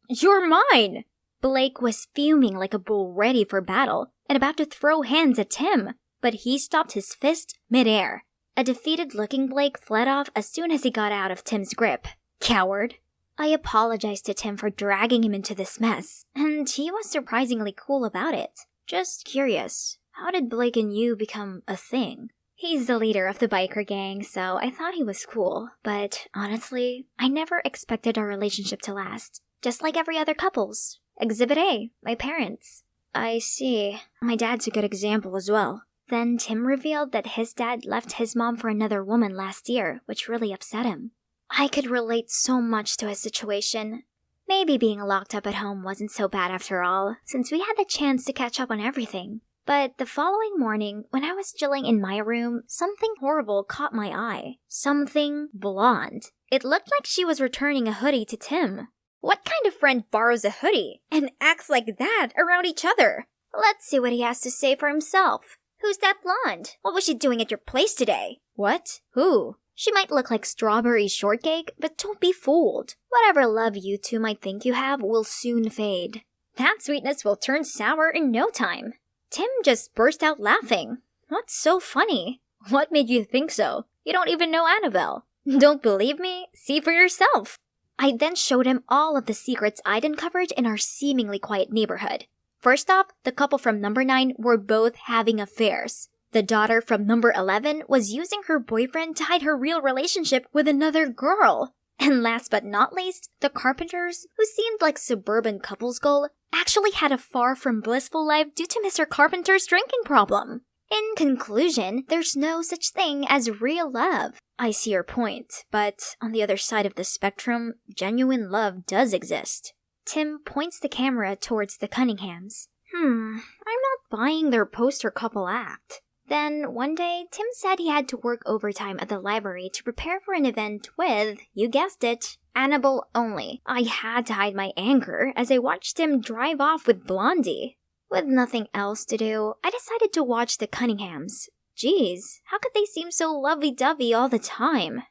you're mine! Blake was fuming like a bull ready for battle, and about to throw hands at Tim, but he stopped his fist mid-air. A defeated-looking Blake fled off as soon as he got out of Tim's grip. Coward. I apologized to Tim for dragging him into this mess, and he was surprisingly cool about it. Just curious. How did Blake and you become a thing? He's the leader of the biker gang, so I thought he was cool. But honestly, I never expected our relationship to last. Just like every other couple's. Exhibit A, my parents. I see. My dad's a good example as well. Then Tim revealed that his dad left his mom for another woman last year, which really upset him. I could relate so much to his situation. Maybe being locked up at home wasn't so bad after all, since we had the chance to catch up on everything. But the following morning, when I was chilling in my room, something horrible caught my eye. Something blonde. It looked like she was returning a hoodie to Tim. What kind of friend borrows a hoodie and acts like that around each other? Let's see what he has to say for himself. Who's that blonde? What was she doing at your place today? What? Who? She might look like strawberry shortcake, but don't be fooled. Whatever love you two might think you have will soon fade. That sweetness will turn sour in no time. Tim just burst out laughing. What's so funny? What made you think so? You don't even know Annabelle. Don't believe me? See for yourself. I then showed him all of the secrets I'd uncovered in our seemingly quiet neighborhood. First off, the couple from number 9 were both having affairs. The daughter from number 11 was using her boyfriend to hide her real relationship with another girl. And last but not least, the Carpenters, who seemed like suburban couples goal, actually had a far from blissful life due to Mr. Carpenter's drinking problem. In conclusion, there's no such thing as real love. I see your point, but on the other side of the spectrum, genuine love does exist. Tim points the camera towards the Cunninghams. I'm not buying their poster couple act. Then, one day, Tim said he had to work overtime at the library to prepare for an event with, you guessed it, Annabelle only. I had to hide my anger as I watched him drive off with Blondie. With nothing else to do, I decided to watch the Cunninghams. Geez, how could they seem so lovey-dovey all the time?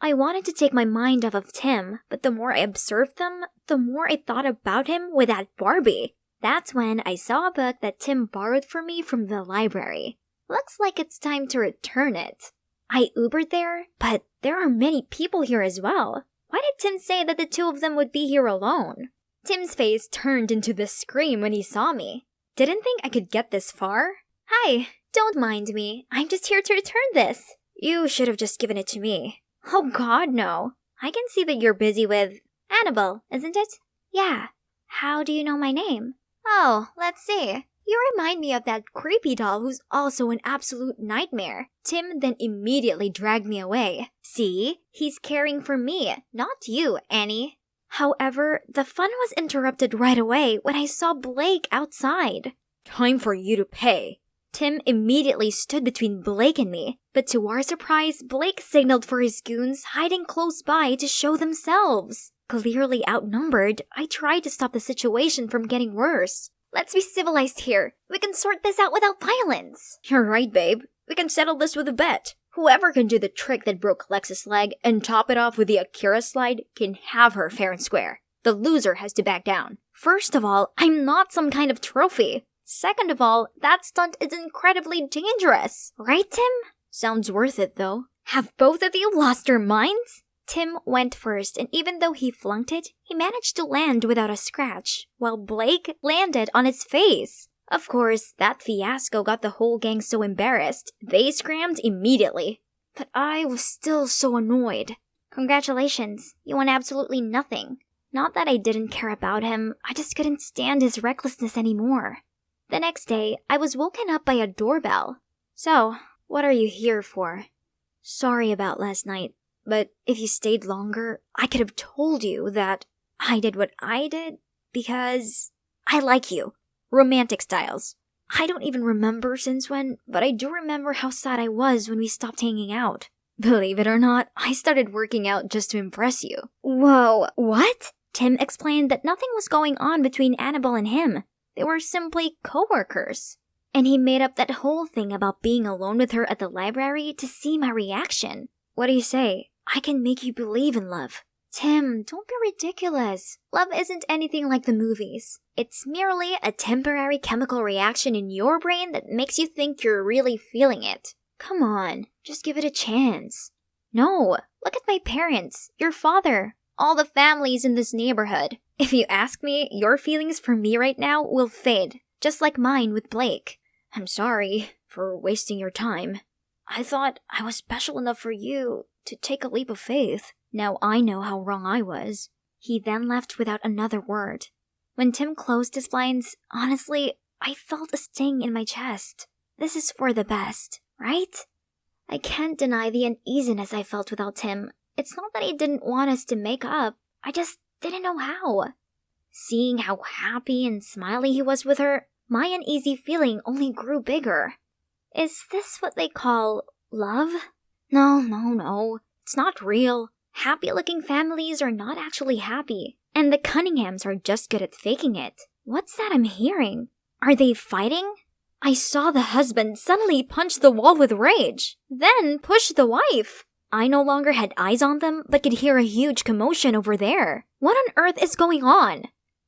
I wanted to take my mind off of Tim, but the more I observed them, the more I thought about him with that Barbie. That's when I saw a book that Tim borrowed for me from the library. Looks like it's time to return it. I Ubered there, but there are many people here as well. Why did Tim say that the two of them would be here alone? Tim's face turned into the scream when he saw me. Didn't think I could get this far? Hi, don't mind me. I'm just here to return this. You should have just given it to me. Oh god, no. I can see that you're busy with Annabelle, isn't it? Yeah. How do you know my name? Oh, let's see. You remind me of that creepy doll who's also an absolute nightmare. Tim then immediately dragged me away. See? He's caring for me, not you, Annie. However, the fun was interrupted right away when I saw Blake outside. Time for you to pay. Tim immediately stood between Blake and me, but to our surprise, Blake signaled for his goons hiding close by to show themselves. Clearly outnumbered, I tried to stop the situation from getting worse. Let's be civilized here. We can sort this out without violence. You're right, babe. We can settle this with a bet. Whoever can do the trick that broke Lex's leg and top it off with the Akira slide can have her fair and square. The loser has to back down. First of all, I'm not some kind of trophy. Second of all, that stunt is incredibly dangerous. Right, Tim? Sounds worth it, though. Have both of you lost your minds? Tim went first, and even though he flunked it, he managed to land without a scratch, while Blake landed on his face. Of course, that fiasco got the whole gang so embarrassed, they scrammed immediately. But I was still so annoyed. Congratulations, you won absolutely nothing. Not that I didn't care about him, I just couldn't stand his recklessness anymore. The next day, I was woken up by a doorbell. So, what are you here for? Sorry about last night, but if you stayed longer, I could have told you that I did what I did because I like you. Romantic styles. I don't even remember since when, but I do remember how sad I was when we stopped hanging out. Believe it or not, I started working out just to impress you. Whoa, what? Tim explained that nothing was going on between Annabelle and him. They were simply co-workers. And he made up that whole thing about being alone with her at the library to see my reaction. What do you say? I can make you believe in love. Tim, don't be ridiculous. Love isn't anything like the movies. It's merely a temporary chemical reaction in your brain that makes you think you're really feeling it. Come on, just give it a chance. No, look at my parents, your father, all the families in this neighborhood. If you ask me, your feelings for me right now will fade, just like mine with Blake. I'm sorry for wasting your time. I thought I was special enough for you to take a leap of faith. Now I know how wrong I was. He then left without another word. When Tim closed his blinds, honestly, I felt a sting in my chest. This is for the best, right? I can't deny the uneasiness I felt without Tim. It's not that I didn't want us to make up. I just didn't know how. Seeing how happy and smiley he was with her, my uneasy feeling only grew bigger. Is this what they call love? No. It's not real. Happy-looking families are not actually happy, and the Cunninghams are just good at faking it. What's that I'm hearing? Are they fighting? I saw the husband suddenly punch the wall with rage, then push the wife. I no longer had eyes on them, but could hear a huge commotion over there. What on earth is going on?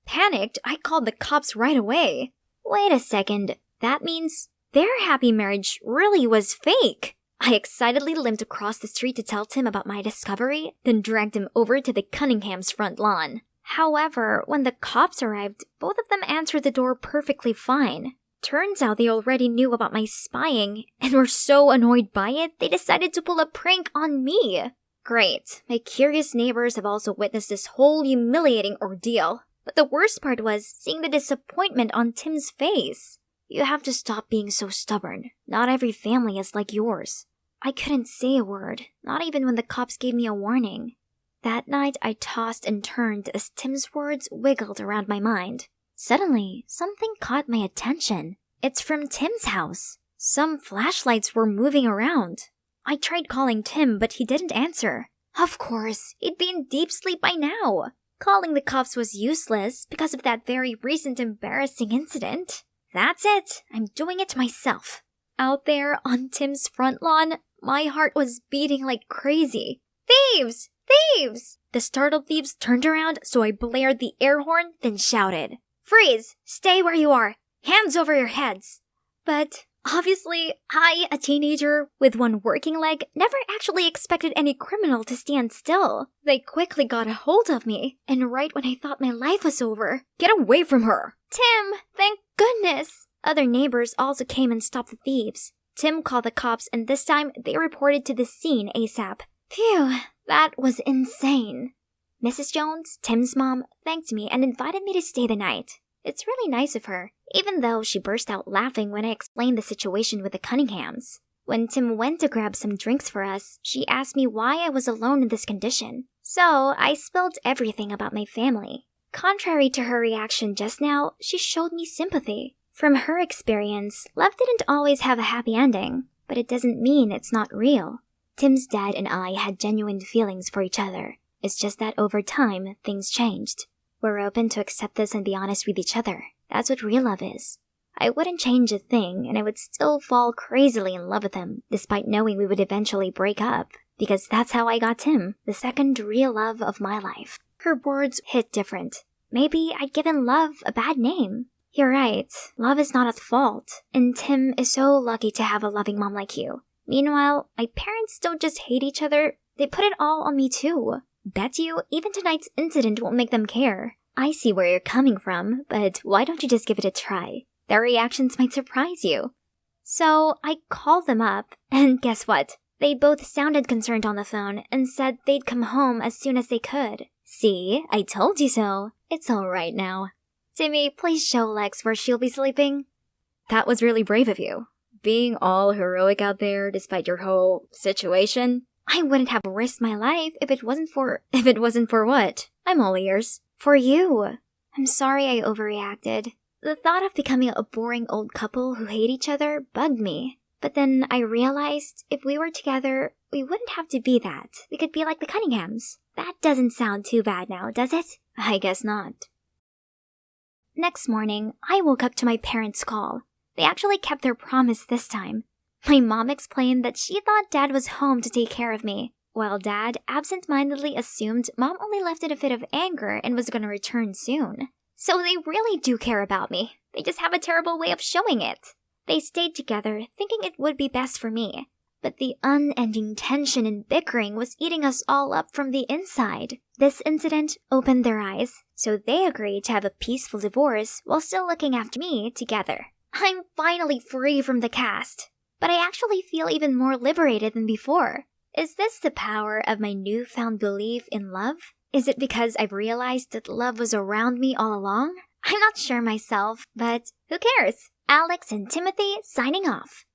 Panicked, I called the cops right away. Wait a second, that means their happy marriage really was fake. I excitedly limped across the street to tell Tim about my discovery, then dragged him over to the Cunningham's front lawn. However, when the cops arrived, both of them answered the door perfectly fine. Turns out they already knew about my spying, and were so annoyed by it, they decided to pull a prank on me. Great, my curious neighbors have also witnessed this whole humiliating ordeal. But the worst part was seeing the disappointment on Tim's face. You have to stop being so stubborn. Not every family is like yours. I couldn't say a word, not even when the cops gave me a warning. That night, I tossed and turned as Tim's words wiggled around my mind. Suddenly, something caught my attention. It's from Tim's house. Some flashlights were moving around. I tried calling Tim, but he didn't answer. Of course, he'd be in deep sleep by now. Calling the cops was useless because of that very recent embarrassing incident. That's it. I'm doing it myself. Out there on Tim's front lawn, my heart was beating like crazy. Thieves! Thieves! The startled thieves turned around, so I blared the air horn, then shouted, "Freeze! Stay where you are! Hands over your heads!" But obviously, I, a teenager with one working leg, never actually expected any criminal to stand still. They quickly got a hold of me, and right when I thought my life was over, Get away from her! Tim, thank goodness! Other neighbors also came and stopped the thieves. Tim called the cops, and this time they reported to the scene ASAP. Phew, that was insane. Mrs. Jones, Tim's mom, thanked me and invited me to stay the night. It's really nice of her, even though she burst out laughing when I explained the situation with the Cunninghams. When Tim went to grab some drinks for us, she asked me why I was alone in this condition. So I spilled everything about my family. Contrary to her reaction just now, she showed me sympathy. From her experience, love didn't always have a happy ending, but it doesn't mean it's not real. Tim's dad and I had genuine feelings for each other. It's just that over time, things changed. We're open to accept this and be honest with each other. That's what real love is. I wouldn't change a thing, and I would still fall crazily in love with him, despite knowing we would eventually break up. Because that's how I got Tim, the second real love of my life. Her words hit different. Maybe I'd given love a bad name. You're right, love is not at fault, and Tim is so lucky to have a loving mom like you. Meanwhile, my parents don't just hate each other, they put it all on me too. Bet you, even tonight's incident won't make them care. I see where you're coming from, but why don't you just give it a try? Their reactions might surprise you. So I called them up, and guess what? They both sounded concerned on the phone and said they'd come home as soon as they could. See, I told you so. It's all right now. Timmy, please show Lex where she'll be sleeping. That was really brave of you. Being all heroic out there despite your whole situation. I wouldn't have risked my life if it wasn't for what? I'm all ears. For you. I'm sorry I overreacted. The thought of becoming a boring old couple who hate each other bugged me. But then I realized if we were together, we wouldn't have to be that. We could be like the Cunninghams. That doesn't sound too bad now, does it? I guess not. Next morning, I woke up to my parents' call. They actually kept their promise this time. My mom explained that she thought Dad was home to take care of me, while Dad absent-mindedly assumed Mom only left in a fit of anger and was going to return soon. So they really do care about me. They just have a terrible way of showing it. They stayed together, thinking it would be best for me. But the unending tension and bickering was eating us all up from the inside. This incident opened their eyes, so they agreed to have a peaceful divorce while still looking after me together. I'm finally free from the cast, but I actually feel even more liberated than before. Is this the power of my newfound belief in love? Is it because I've realized that love was around me all along? I'm not sure myself, but who cares? Alex and Timothy signing off.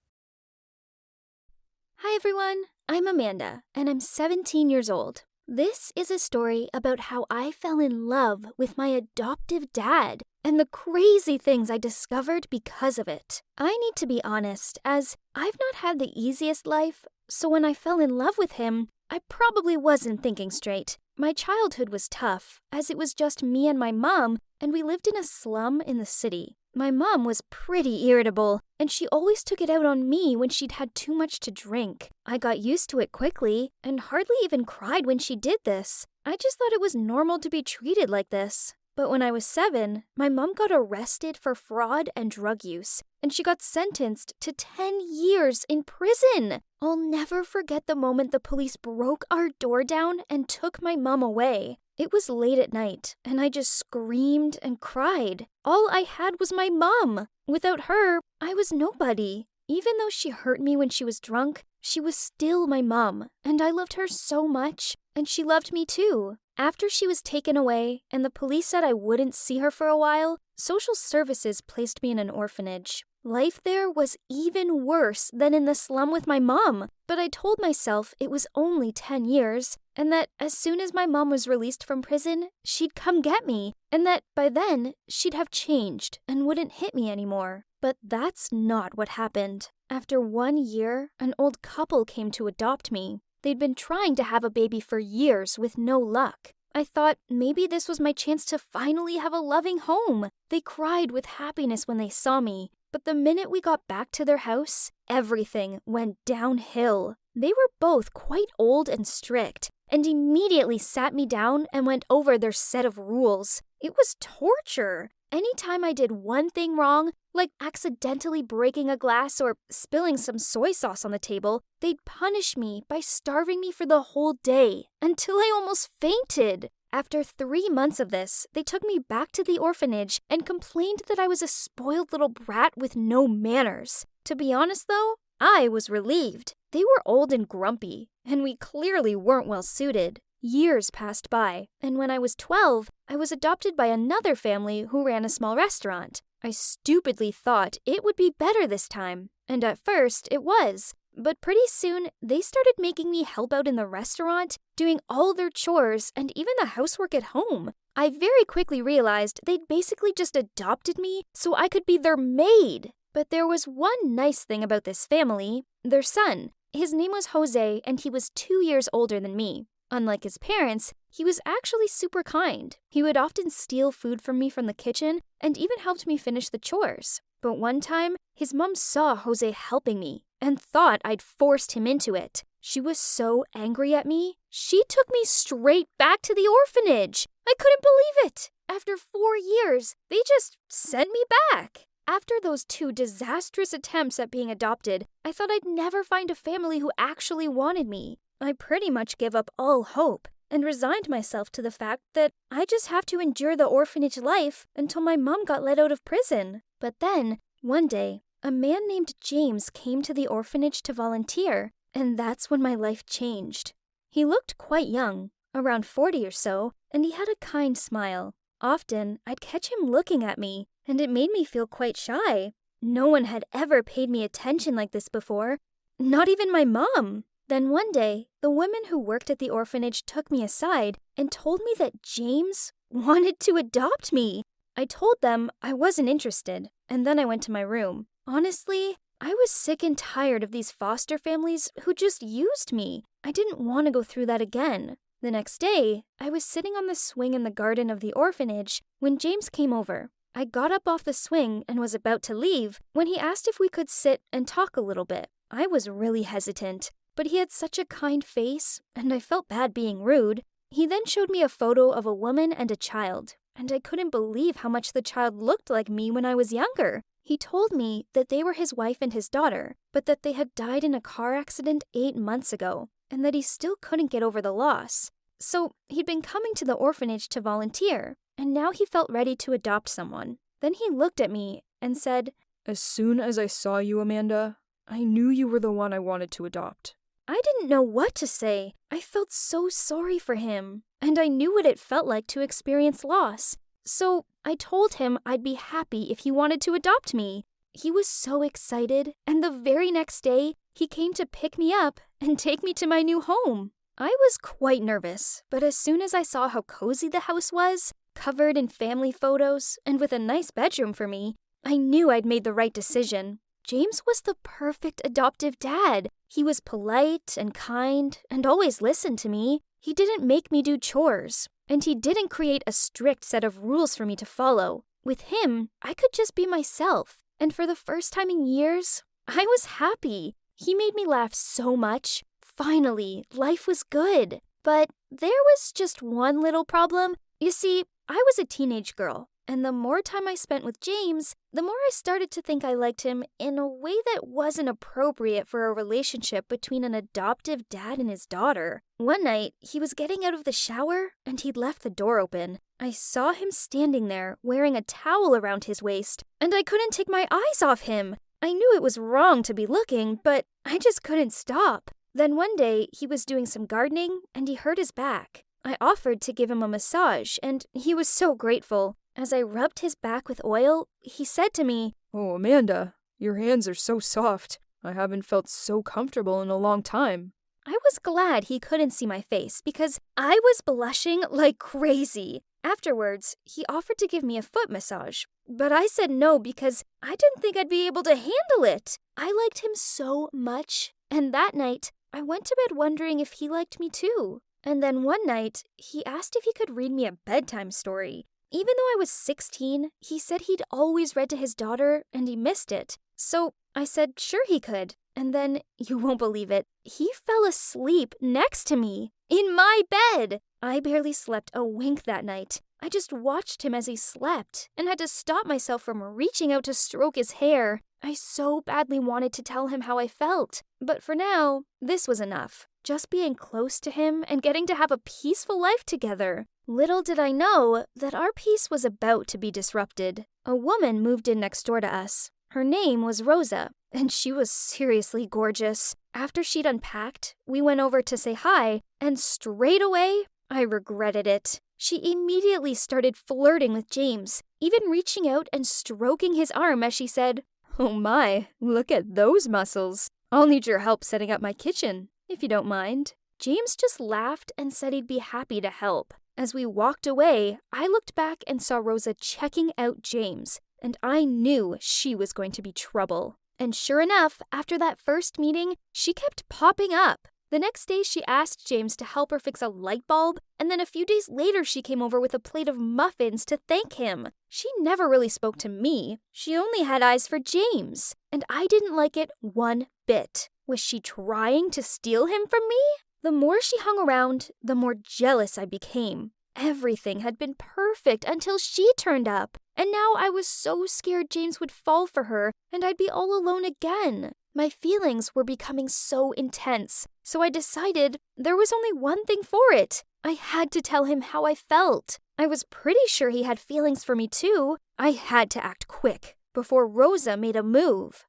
Hi everyone, I'm Amanda, and I'm 17 years old. This is a story about how I fell in love with my adoptive dad and the crazy things I discovered because of it. I need to be honest, as I've not had the easiest life, so when I fell in love with him, I probably wasn't thinking straight. My childhood was tough, as it was just me and my mom, and we lived in a slum in the city. My mom was pretty irritable, and she always took it out on me when she'd had too much to drink. I got used to it quickly, and hardly even cried when she did this. I just thought it was normal to be treated like this. But when I was 7, my mom got arrested for fraud and drug use, and she got sentenced to 10 years in prison. I'll never forget the moment the police broke our door down and took my mom away. It was late at night, and I just screamed and cried. All I had was my mom. Without her, I was nobody. Even though she hurt me when she was drunk, she was still my mom, and I loved her so much, and she loved me too. After she was taken away, and the police said I wouldn't see her for a while, social services placed me in an orphanage. Life there was even worse than in the slum with my mom, but I told myself it was only 10 years, and that as soon as my mom was released from prison, she'd come get me, and that by then, she'd have changed and wouldn't hit me anymore. But that's not what happened. After 1 year, an old couple came to adopt me. They'd been trying to have a baby for years with no luck. I thought maybe this was my chance to finally have a loving home. They cried with happiness when they saw me, but the minute we got back to their house, everything went downhill. They were both quite old and strict, and immediately sat me down and went over their set of rules. It was torture. Anytime I did one thing wrong, like accidentally breaking a glass or spilling some soy sauce on the table, they'd punish me by starving me for the whole day, until I almost fainted. After 3 months of this, they took me back to the orphanage and complained that I was a spoiled little brat with no manners. To be honest though, I was relieved. They were old and grumpy, and we clearly weren't well suited. Years passed by, and when I was 12, I was adopted by another family who ran a small restaurant. I stupidly thought it would be better this time, and at first it was. But pretty soon, they started making me help out in the restaurant, doing all their chores and even the housework at home. I very quickly realized they'd basically just adopted me so I could be their maid. But there was one nice thing about this family, their son. His name was Jose, and he was 2 years older than me. Unlike his parents, he was actually super kind. He would often steal food from me from the kitchen and even helped me finish the chores. But one time, his mom saw Jose helping me and thought I'd forced him into it. She was so angry at me, she took me straight back to the orphanage. I couldn't believe it. After 4 years, they just sent me back. After those 2 disastrous attempts at being adopted, I thought I'd never find a family who actually wanted me. I pretty much gave up all hope and resigned myself to the fact that I just have to endure the orphanage life until my mom got let out of prison. But then, one day, a man named James came to the orphanage to volunteer, and that's when my life changed. He looked quite young, around 40 or so, and he had a kind smile. Often, I'd catch him looking at me, and it made me feel quite shy. No one had ever paid me attention like this before, not even my mom. Then one day, the women who worked at the orphanage took me aside and told me that James wanted to adopt me. I told them I wasn't interested, and then I went to my room. Honestly, I was sick and tired of these foster families who just used me. I didn't want to go through that again. The next day, I was sitting on the swing in the garden of the orphanage when James came over. I got up off the swing and was about to leave when he asked if we could sit and talk a little bit. I was really hesitant, but he had such a kind face, and I felt bad being rude. He then showed me a photo of a woman and a child, and I couldn't believe how much the child looked like me when I was younger. He told me that they were his wife and his daughter, but that they had died in a car accident 8 months ago, and that he still couldn't get over the loss. So he'd been coming to the orphanage to volunteer, and now he felt ready to adopt someone. Then he looked at me and said, "As soon as I saw you, Amanda, I knew you were the one I wanted to adopt." I didn't know what to say. I felt so sorry for him, and I knew what it felt like to experience loss. So I told him I'd be happy if he wanted to adopt me. He was so excited, and the very next day, he came to pick me up and take me to my new home. I was quite nervous, but as soon as I saw how cozy the house was, covered in family photos and with a nice bedroom for me, I knew I'd made the right decision. James was the perfect adoptive dad. He was polite and kind and always listened to me. He didn't make me do chores, and he didn't create a strict set of rules for me to follow. With him, I could just be myself, and for the first time in years, I was happy. He made me laugh so much. Finally, life was good. But there was just one little problem. You see, I was a teenage girl, and the more time I spent with James, the more I started to think I liked him in a way that wasn't appropriate for a relationship between an adoptive dad and his daughter. One night, he was getting out of the shower, and he'd left the door open. I saw him standing there, wearing a towel around his waist, and I couldn't take my eyes off him. I knew it was wrong to be looking, but I just couldn't stop. Then one day, he was doing some gardening, and he hurt his back. I offered to give him a massage, and he was so grateful. As I rubbed his back with oil, he said to me, "Oh, Amanda, your hands are so soft. I haven't felt so comfortable in a long time." I was glad he couldn't see my face because I was blushing like crazy. Afterwards, he offered to give me a foot massage, but I said no because I didn't think I'd be able to handle it. I liked him so much, and that night, I went to bed wondering if he liked me too. And then one night, he asked if he could read me a bedtime story. Even though I was 16, he said he'd always read to his daughter and he missed it. So I said sure he could. And then, you won't believe it, he fell asleep next to me, in my bed. I barely slept a wink that night. I just watched him as he slept and had to stop myself from reaching out to stroke his hair. I so badly wanted to tell him how I felt. But for now, this was enough. Just being close to him and getting to have a peaceful life together. Little did I know that our peace was about to be disrupted. A woman moved in next door to us. Her name was Rosa, and she was seriously gorgeous. After she'd unpacked, we went over to say hi, and straight away, I regretted it. She immediately started flirting with James, even reaching out and stroking his arm as she said, "Oh my, look at those muscles. I'll need your help setting up my kitchen, if you don't mind." James just laughed and said he'd be happy to help. As we walked away, I looked back and saw Rosa checking out James, and I knew she was going to be trouble. And sure enough, after that first meeting, she kept popping up. The next day, she asked James to help her fix a light bulb, and then a few days later, she came over with a plate of muffins to thank him. She never really spoke to me. She only had eyes for James, and I didn't like it one bit. Was she trying to steal him from me? The more she hung around, the more jealous I became. Everything had been perfect until she turned up, and now I was so scared James would fall for her and I'd be all alone again. My feelings were becoming so intense, so I decided there was only one thing for it. I had to tell him how I felt. I was pretty sure he had feelings for me too. I had to act quick before Rosa made a move.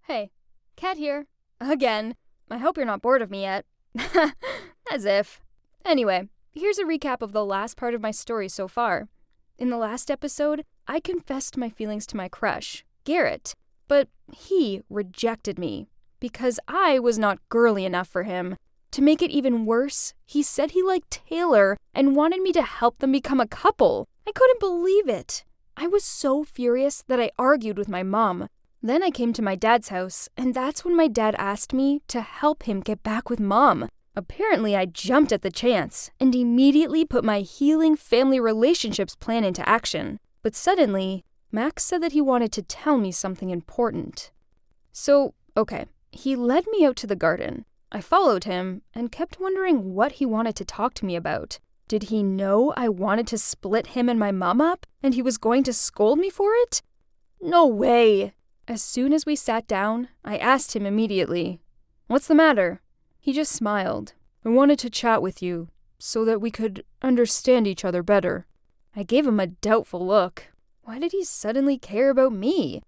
Hey, Kat here. Again. I hope you're not bored of me yet. As if. Anyway, here's a recap of the last part of my story so far. In the last episode, I confessed my feelings to my crush, Garrett, but he rejected me because I was not girly enough for him. To make it even worse, he said he liked Taylor and wanted me to help them become a couple. I couldn't believe it. I was so furious that I argued with my mom. Then I came to my dad's house, and that's when my dad asked me to help him get back with Mom. Apparently, I jumped at the chance and immediately put my healing family relationships plan into action. But suddenly, Max said that he wanted to tell me something important. So, okay, he led me out to the garden. I followed him and kept wondering what he wanted to talk to me about. Did he know I wanted to split him and my mom up, and he was going to scold me for it? No way! As soon as we sat down, I asked him immediately, "What's the matter?" He just smiled. "I wanted to chat with you, so that we could understand each other better." I gave him a doubtful look. Why did he suddenly care about me?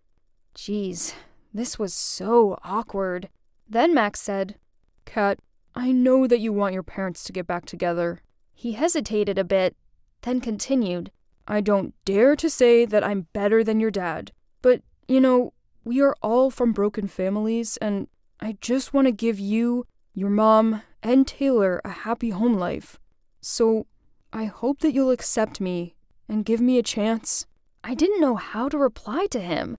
Jeez, this was so awkward. Then Max said, "Kat, I know that you want your parents to get back together." He hesitated a bit, then continued, "I don't dare to say that I'm better than your dad, but, you know, we are all from broken families, and I just want to give you, your mom, and Taylor a happy home life. So I hope that you'll accept me and give me a chance." I didn't know how to reply to him.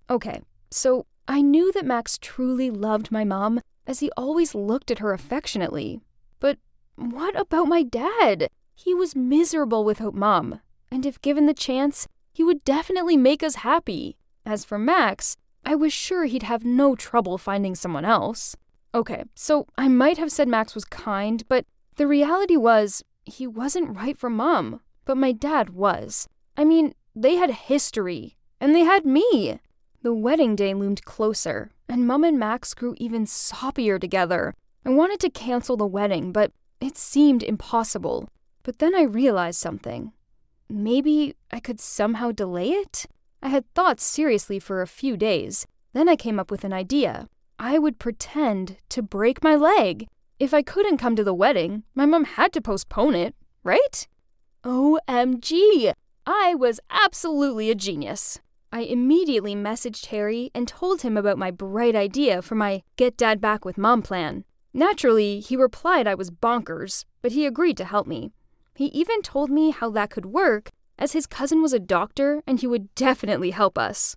Okay, so I knew that Max truly loved my mom, as he always looked at her affectionately. But what about my dad? He was miserable without Mom, and if given the chance, he would definitely make us happy. As for Max, I was sure he'd have no trouble finding someone else. Okay, so I might have said Max was kind, but the reality was he wasn't right for Mom, but my dad was. I mean, they had history, and they had me. The wedding day loomed closer, and Mom and Max grew even soppier together. I wanted to cancel the wedding, but it seemed impossible. But then I realized something. Maybe I could somehow delay it? I had thought seriously for a few days. Then I came up with an idea. I would pretend to break my leg. If I couldn't come to the wedding, my mom had to postpone it, right? OMG! I was absolutely a genius. I immediately messaged Harry and told him about my bright idea for my Get Dad Back with Mom plan. Naturally, he replied I was bonkers, but he agreed to help me. He even told me how that could work, as his cousin was a doctor and he would definitely help us.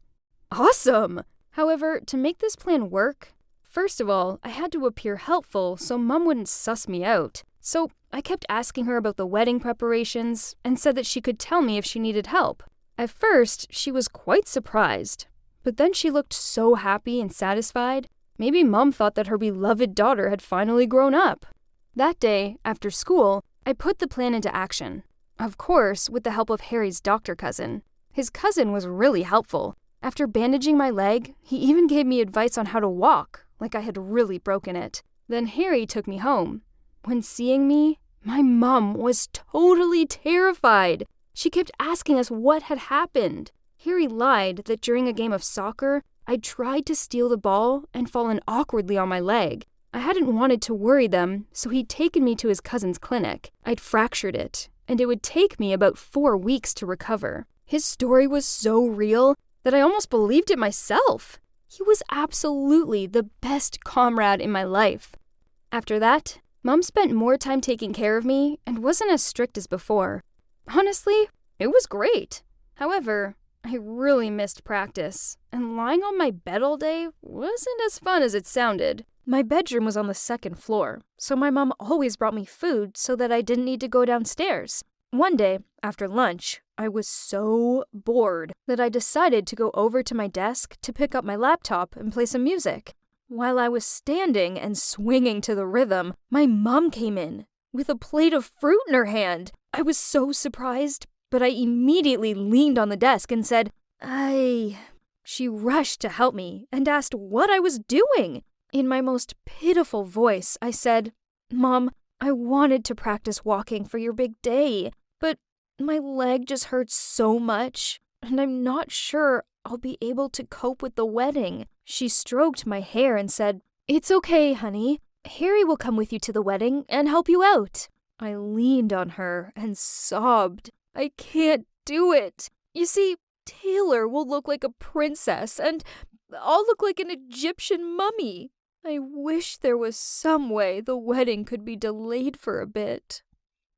Awesome! However, to make this plan work, first of all, I had to appear helpful so Mom wouldn't suss me out. So I kept asking her about the wedding preparations and said that she could tell me if she needed help. At first, she was quite surprised, but then she looked so happy and satisfied. Maybe Mom thought that her beloved daughter had finally grown up. That day, after school, I put the plan into action. Of course, with the help of Harry's doctor cousin. His cousin was really helpful. After bandaging my leg, he even gave me advice on how to walk, like I had really broken it. Then Harry took me home. When seeing me, my mom was totally terrified. She kept asking us what had happened. Harry lied that during a game of soccer, I'd tried to steal the ball and fallen awkwardly on my leg. I hadn't wanted to worry them, so he'd taken me to his cousin's clinic. I'd fractured it, and it would take me about 4 weeks to recover. His story was so real that I almost believed it myself. He was absolutely the best comrade in my life. After that, Mom spent more time taking care of me and wasn't as strict as before. Honestly, it was great. However, I really missed practice, and lying on my bed all day wasn't as fun as it sounded. My bedroom was on the second floor, so my mom always brought me food so that I didn't need to go downstairs. One day, after lunch, I was so bored that I decided to go over to my desk to pick up my laptop and play some music. While I was standing and swinging to the rhythm, my mom came in with a plate of fruit in her hand. I was so surprised, but I immediately leaned on the desk and said, "Ay." She rushed to help me and asked what I was doing. In my most pitiful voice, I said, "Mom, I wanted to practice walking for your big day, but my leg just hurts so much, and I'm not sure I'll be able to cope with the wedding." She stroked my hair and said, "It's okay, honey. Harry will come with you to the wedding and help you out." I leaned on her and sobbed. I can't do it. You see, Taylor will look like a princess, and I'll look like an Egyptian mummy. I wish there was some way the wedding could be delayed for a bit.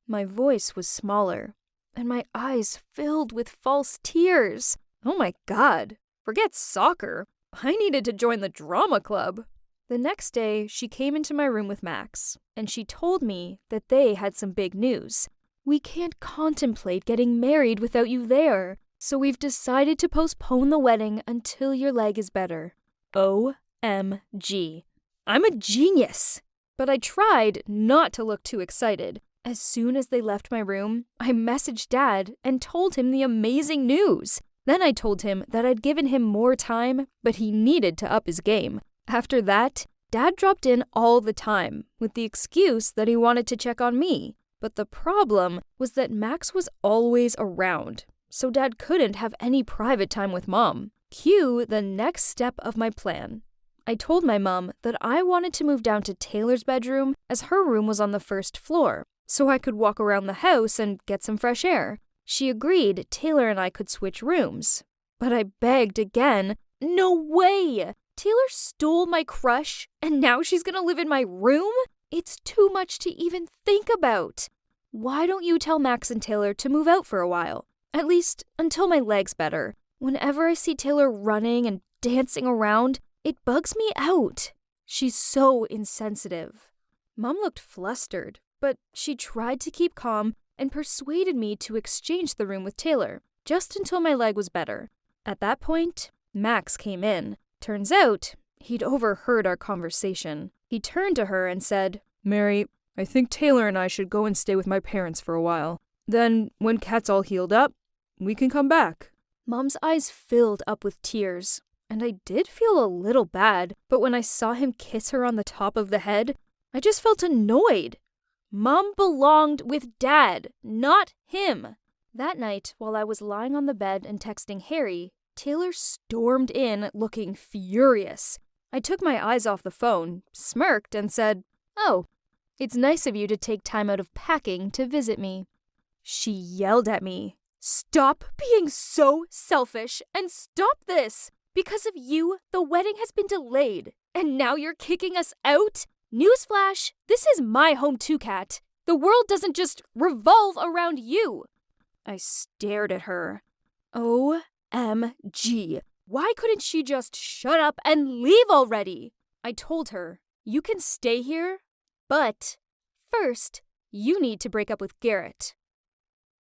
My voice was smaller, and my eyes filled with false tears. Oh my God, forget soccer. I needed to join the drama club. The next day, she came into my room with Max, and she told me that they had some big news. "We can't contemplate getting married without you there, so we've decided to postpone the wedding until your leg is better." OMG. I'm a genius! But I tried not to look too excited. As soon as they left my room, I messaged Dad and told him the amazing news. Then I told him that I'd given him more time, but he needed to up his game. After that, Dad dropped in all the time, with the excuse that he wanted to check on me. But the problem was that Max was always around, so Dad couldn't have any private time with Mom. Cue the next step of my plan. I told my mom that I wanted to move down to Taylor's bedroom, as her room was on the first floor, so I could walk around the house and get some fresh air. She agreed Taylor and I could switch rooms. But I begged again No way! Taylor stole my crush, and now she's gonna live in my room? It's too much to even think about. Why don't you tell Max and Taylor to move out for a while? At least until my leg's better. Whenever I see Taylor running and dancing around, it bugs me out. She's so insensitive. Mom looked flustered, but she tried to keep calm and persuaded me to exchange the room with Taylor, just until my leg was better. At that point, Max came in. Turns out, he'd overheard our conversation. He turned to her and said, "Mary, I think Taylor and I should go and stay with my parents for a while. Then, when Kat's all healed up, we can come back." Mom's eyes filled up with tears, and I did feel a little bad, but when I saw him kiss her on the top of the head, I just felt annoyed. Mom belonged with Dad, not him. That night, while I was lying on the bed and texting Harry, Taylor stormed in looking furious. I took my eyes off the phone, smirked, and said, "Oh, it's nice of you to take time out of packing to visit me." She yelled at me, "Stop being so selfish and stop this! Because of you, the wedding has been delayed, and now you're kicking us out? Newsflash, this is my home too, Kat. The world doesn't just revolve around you." I stared at her. OMG. Why couldn't she just shut up and leave already? I told her, "You can stay here, but first, you need to break up with Garrett."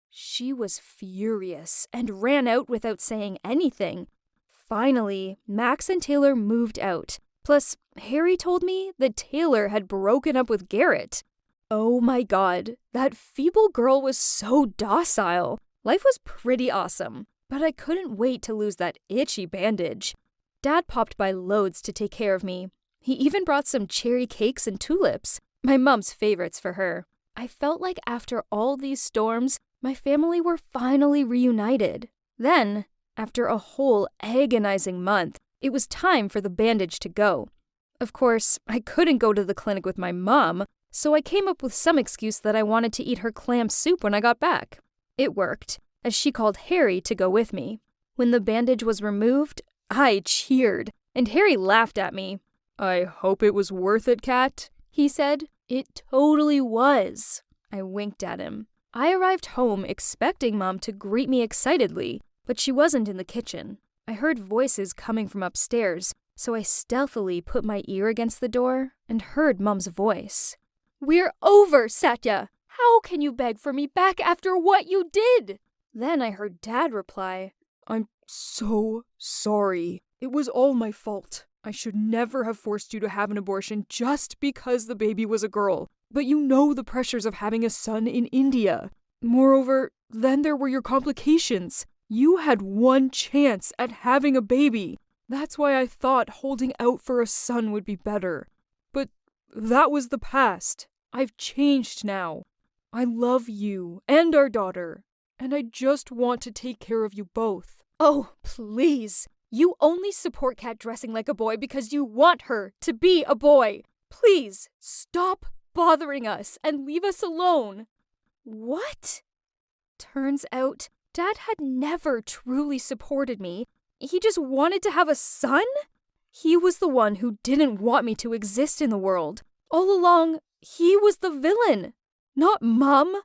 She was furious and ran out without saying anything. Finally, Max and Taylor moved out. Plus, Harry told me that Taylor had broken up with Garrett. Oh my god, that feeble girl was so docile. Life was pretty awesome, but I couldn't wait to lose that itchy bandage. Dad popped by loads to take care of me. He even brought some cherry cakes and tulips, my mom's favorites for her. I felt like after all these storms, my family were finally reunited. Then, after a whole agonizing month, it was time for the bandage to go. Of course, I couldn't go to the clinic with my mom, so I came up with some excuse that I wanted to eat her clam soup when I got back. It worked, as she called Harry to go with me. When the bandage was removed, I cheered, and Harry laughed at me. "I hope it was worth it, Kat," he said. It totally was. I winked at him. I arrived home expecting Mom to greet me excitedly, but she wasn't in the kitchen. I heard voices coming from upstairs, so I stealthily put my ear against the door and heard Mom's voice. "We're over, Satya! How can you beg for me back after what you did?" Then I heard Dad reply, "I'm so sorry. It was all my fault. I should never have forced you to have an abortion just because the baby was a girl. But you know the pressures of having a son in India. Moreover, then there were your complications. You had one chance at having a baby. That's why I thought holding out for a son would be better. But that was the past. I've changed now. I love you and our daughter, and I just want to take care of you both." "Oh, please. You only support Kat dressing like a boy because you want her to be a boy. Please, stop bothering us and leave us alone." What? Turns out, Dad had never truly supported me. He just wanted to have a son? He was the one who didn't want me to exist in the world. All along, he was the villain, not Mom.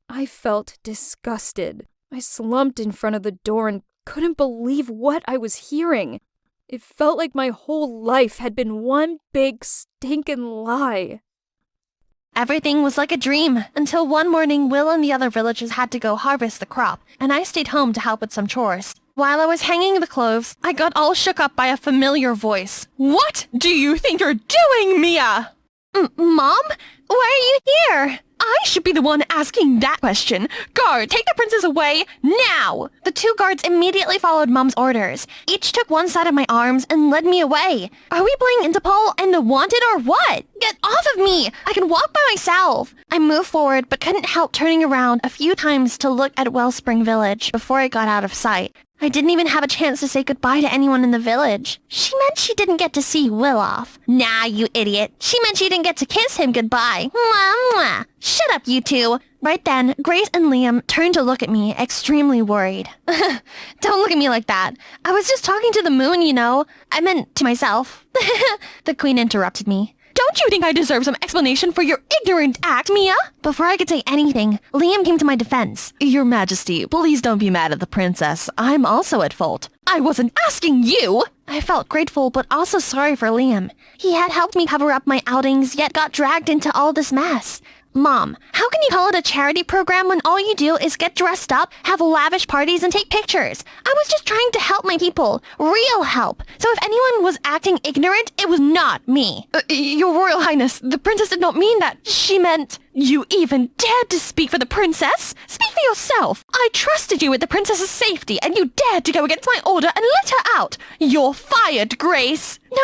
I felt disgusted. I slumped in front of the door and couldn't believe what I was hearing. It felt like my whole life had been one big stinking lie. Everything was like a dream, until one morning Will and the other villagers had to go harvest the crop, and I stayed home to help with some chores. While I was hanging the cloves, I got all shook up by a familiar voice. "What do you think you're doing, Mia?" Mom? Why are you here? I should be the one asking that question. Guard, take the princess away, now! The two guards immediately followed Mom's orders. Each took one side of my arms and led me away. Are we playing Interpol and the Wanted or what? Get off of me! I can walk by myself. I moved forward but couldn't help turning around a few times to look at Wellspring Village before I got out of sight. I didn't even have a chance to say goodbye to anyone in the village. She meant she didn't get to see Will off. Nah, you idiot. She meant she didn't get to kiss him goodbye. Mwah, mwah. Shut up, you two. Right then, Grace and Liam turned to look at me, extremely worried. Don't look at me like that. I was just talking to the moon, you know. I meant to myself. The queen interrupted me. Don't you think I deserve some explanation for your ignorant act, Mia? Before I could say anything, Liam came to my defense. Your Majesty, please don't be mad at the princess. I'm also at fault. I wasn't asking you! I felt grateful but also sorry for Liam. He had helped me cover up my outings, yet got dragged into all this mess. Mom, how can you call it a charity program when all you do is get dressed up, have lavish parties, and take pictures? I was just trying to help my people. Real help. So if anyone was acting ignorant, it was not me. Your Royal Highness, the princess did not mean that. She meant... You even dared to speak for the princess? Speak for yourself. I trusted you with the princess's safety, and you dared to go against my order and let her out. You're fired, Grace. No,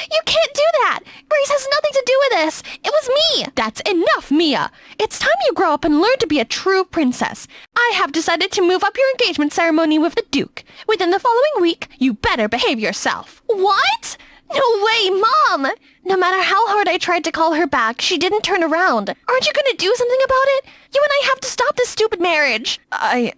you can't do that. Grace has nothing to do with this. It was me. That's enough, Mia. It's time you grow up and learn to be a true princess. I have decided to move up your engagement ceremony with the Duke. Within the following week, you better behave yourself. What? No way, Mom! No matter how hard I tried to call her back, she didn't turn around. Aren't you gonna do something about it? You and I have to stop this stupid marriage. I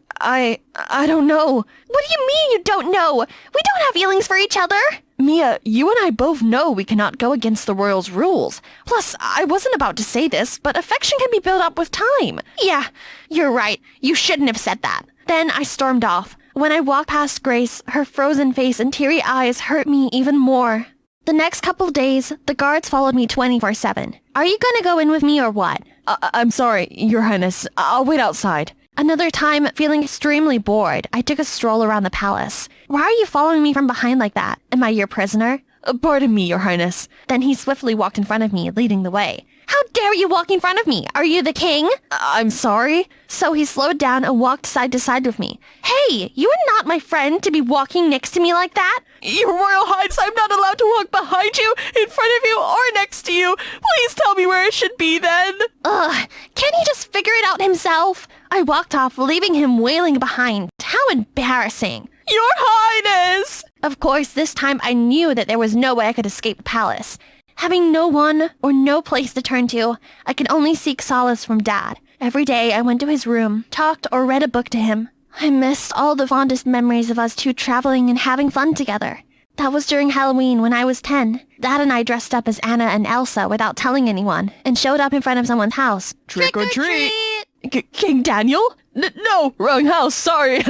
don't know. What do you mean you don't know? We don't have feelings for each other. Mia, you and I both know we cannot go against the royals' rules. Plus, I wasn't about to say this, but affection can be built up with time. Yeah, you're right. You shouldn't have said that. Then I stormed off. When I walked past Grace, her frozen face and teary eyes hurt me even more. The next couple of days, the guards followed me 24/7. Are you gonna go in with me or what? I'm sorry, Your Highness. I'll wait outside. Another time, feeling extremely bored, I took a stroll around the palace. Why are you following me from behind like that? Am I your prisoner? Pardon me, Your Highness. Then he swiftly walked in front of me, leading the way. How dare you walk in front of me? Are you the king? I'm sorry. So he slowed down and walked side to side with me. Hey, you are not my friend to be walking next to me like that. Your Royal Highness, I'm not allowed to walk behind you, in front of you, or next to you. Please tell me where it should be then. Ugh, can't he just figure it out himself? I walked off, leaving him wailing behind. How embarrassing. Your Highness! Of course, this time I knew that there was no way I could escape the palace. Having no one or no place to turn to, I could only seek solace from Dad. Every day I went to his room, talked or read a book to him. I missed all the fondest memories of us two traveling and having fun together. That was during Halloween when I was 10. Dad and I dressed up as Anna and Elsa without telling anyone and showed up in front of someone's house. Trick or treat! King Daniel? No, wrong house, sorry.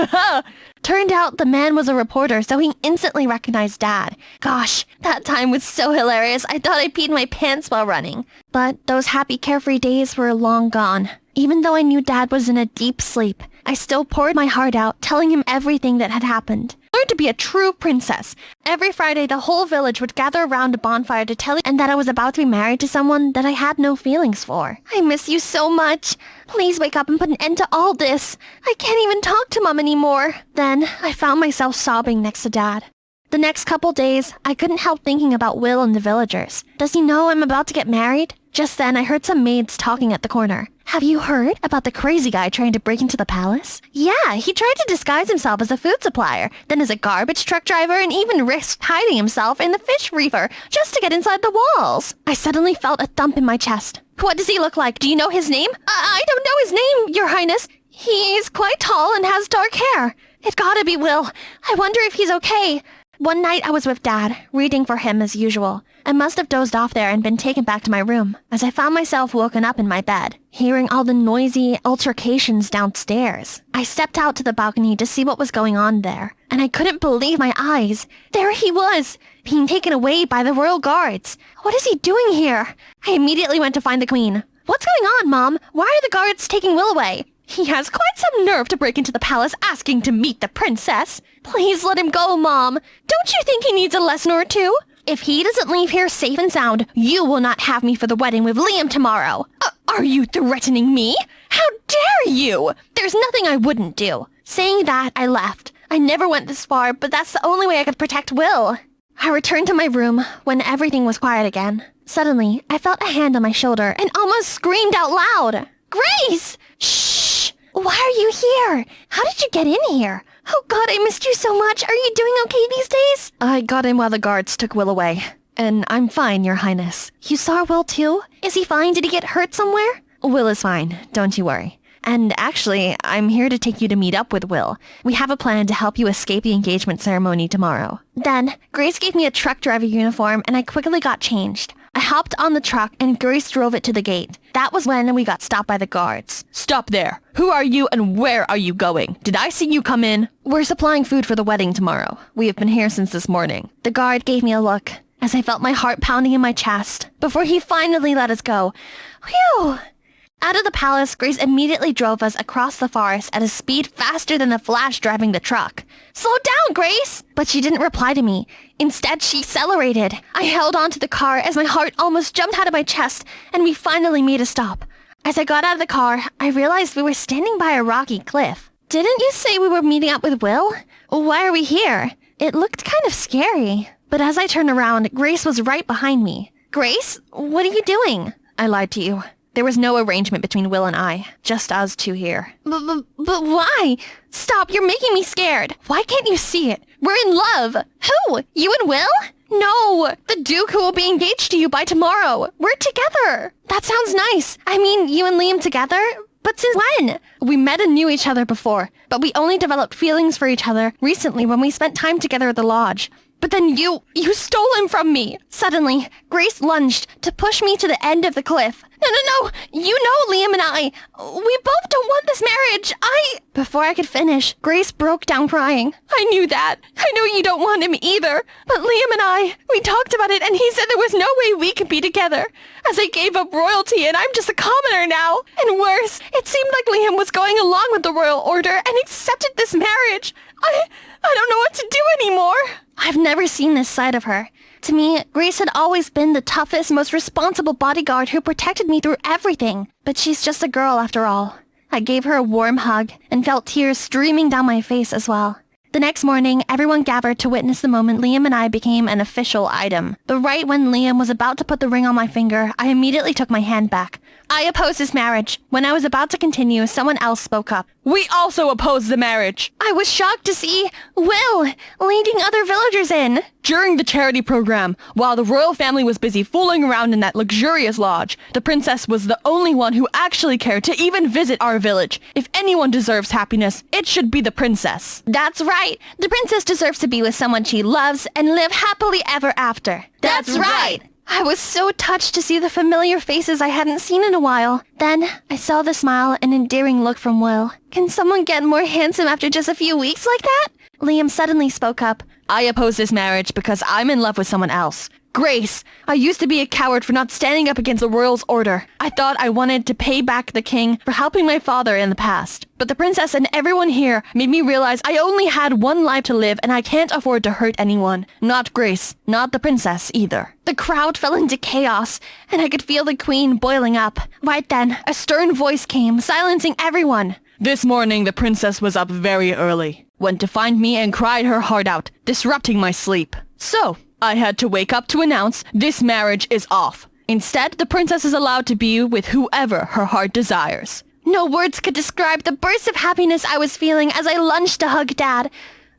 Turned out the man was a reporter, so he instantly recognized Dad. Gosh, that time was so hilarious, I thought I peed my pants while running. But those happy, carefree days were long gone. Even though I knew Dad was in a deep sleep, I still poured my heart out, telling him everything that had happened. Learned to be a true princess. Every Friday, the whole village would gather around a bonfire to tell him that I was about to be married to someone that I had no feelings for. I miss you so much. Please wake up and put an end to all this. I can't even talk to Mom anymore. Then, I found myself sobbing next to Dad. The next couple days, I couldn't help thinking about Will and the villagers. Does he know I'm about to get married? Just then, I heard some maids talking at the corner. Have you heard about the crazy guy trying to break into the palace? Yeah, he tried to disguise himself as a food supplier, then as a garbage truck driver, and even risked hiding himself in the fish reefer just to get inside the walls. I suddenly felt a thump in my chest. What does he look like? Do you know his name? I don't know his name, Your Highness. He's quite tall and has dark hair. It gotta be Will. I wonder if he's okay. One night I was with Dad, reading for him as usual. I must have dozed off there and been taken back to my room, as I found myself woken up in my bed, hearing all the noisy altercations downstairs. I stepped out to the balcony to see what was going on there, and I couldn't believe my eyes. There he was, being taken away by the royal guards. What is he doing here? I immediately went to find the queen. What's going on, Mom? Why are the guards taking Will away? He has quite some nerve to break into the palace asking to meet the princess. Please let him go, Mom. Don't you think he needs a lesson or two? If he doesn't leave here safe and sound, you will not have me for the wedding with Liam tomorrow. Are you threatening me? How dare you? There's nothing I wouldn't do. Saying that, I left. I never went this far, but that's the only way I could protect Will. I returned to my room when everything was quiet again. Suddenly, I felt a hand on my shoulder and almost screamed out loud. Grace! Shh! Why are you here? How did you get in here? Oh God, I missed you so much. Are you doing okay these days? I got in while the guards took Will away. And I'm fine, Your Highness. You saw Will too? Is he fine? Did he get hurt somewhere? Will is fine. Don't you worry. And actually, I'm here to take you to meet up with Will. We have a plan to help you escape the engagement ceremony tomorrow. Then, Grace gave me a truck driver uniform and I quickly got changed. I hopped on the truck and Grace drove it to the gate. That was when we got stopped by the guards. Stop there. Who are you and where are you going? Did I see you come in? We're supplying food for the wedding tomorrow. We have been here since this morning. The guard gave me a look as I felt my heart pounding in my chest before he finally let us go. Phew! Out of the palace, Grace immediately drove us across the forest at a speed faster than the Flash driving the truck. Slow down, Grace! But she didn't reply to me. Instead, she accelerated. I held onto the car as my heart almost jumped out of my chest, and we finally made a stop. As I got out of the car, I realized we were standing by a rocky cliff. Didn't you say we were meeting up with Will? Why are we here? It looked kind of scary. But as I turned around, Grace was right behind me. Grace, what are you doing? I lied to you. There was no arrangement between Will and I, just us two here. But why? Stop, you're making me scared. Why can't you see it? We're in love. Who? You and Will? No, the Duke who will be engaged to you by tomorrow. We're together. That sounds nice. I mean, you and Liam together? But since when? We met and knew each other before, but we only developed feelings for each other recently when we spent time together at the lodge. But then you stole him from me. Suddenly, Grace lunged to push me to the end of the cliff. No. You know Liam and I. We both don't want this marriage. Before I could finish, Grace broke down crying. I knew that. I know you don't want him either. But Liam and we talked about it and he said there was no way we could be together. As I gave up royalty and I'm just a commoner now. And worse, it seemed like Liam was going along with the royal order and accepted this marriage. I don't know what to do anymore. I've never seen this side of her. To me, Grace had always been the toughest, most responsible bodyguard who protected me through everything. But she's just a girl after all. I gave her a warm hug and felt tears streaming down my face as well. The next morning, everyone gathered to witness the moment Liam and I became an official item. But right when Liam was about to put the ring on my finger, I immediately took my hand back. I oppose this marriage. When I was about to continue, someone else spoke up. We also oppose the marriage. I was shocked to see Will leading other villagers in. During the charity program, while the royal family was busy fooling around in that luxurious lodge, the princess was the only one who actually cared to even visit our village. If anyone deserves happiness, it should be the princess. That's right. The princess deserves to be with someone she loves and live happily ever after. That's right. I was so touched to see the familiar faces I hadn't seen in a while. Then, I saw the smile and endearing look from Will. Can someone get more handsome after just a few weeks like that? Liam suddenly spoke up. I oppose this marriage because I'm in love with someone else. Grace, I used to be a coward for not standing up against the royal's order. I thought I wanted to pay back the king for helping my father in the past. But the princess and everyone here made me realize I only had one life to live and I can't afford to hurt anyone. Not Grace, not the princess either. The crowd fell into chaos, and I could feel the queen boiling up. Right then, a stern voice came, silencing everyone. This morning, the princess was up very early, went to find me and cried her heart out, disrupting my sleep. So, I had to wake up to announce this marriage is off. Instead, the princess is allowed to be with whoever her heart desires. No words could describe the burst of happiness I was feeling as I lunged to hug Dad.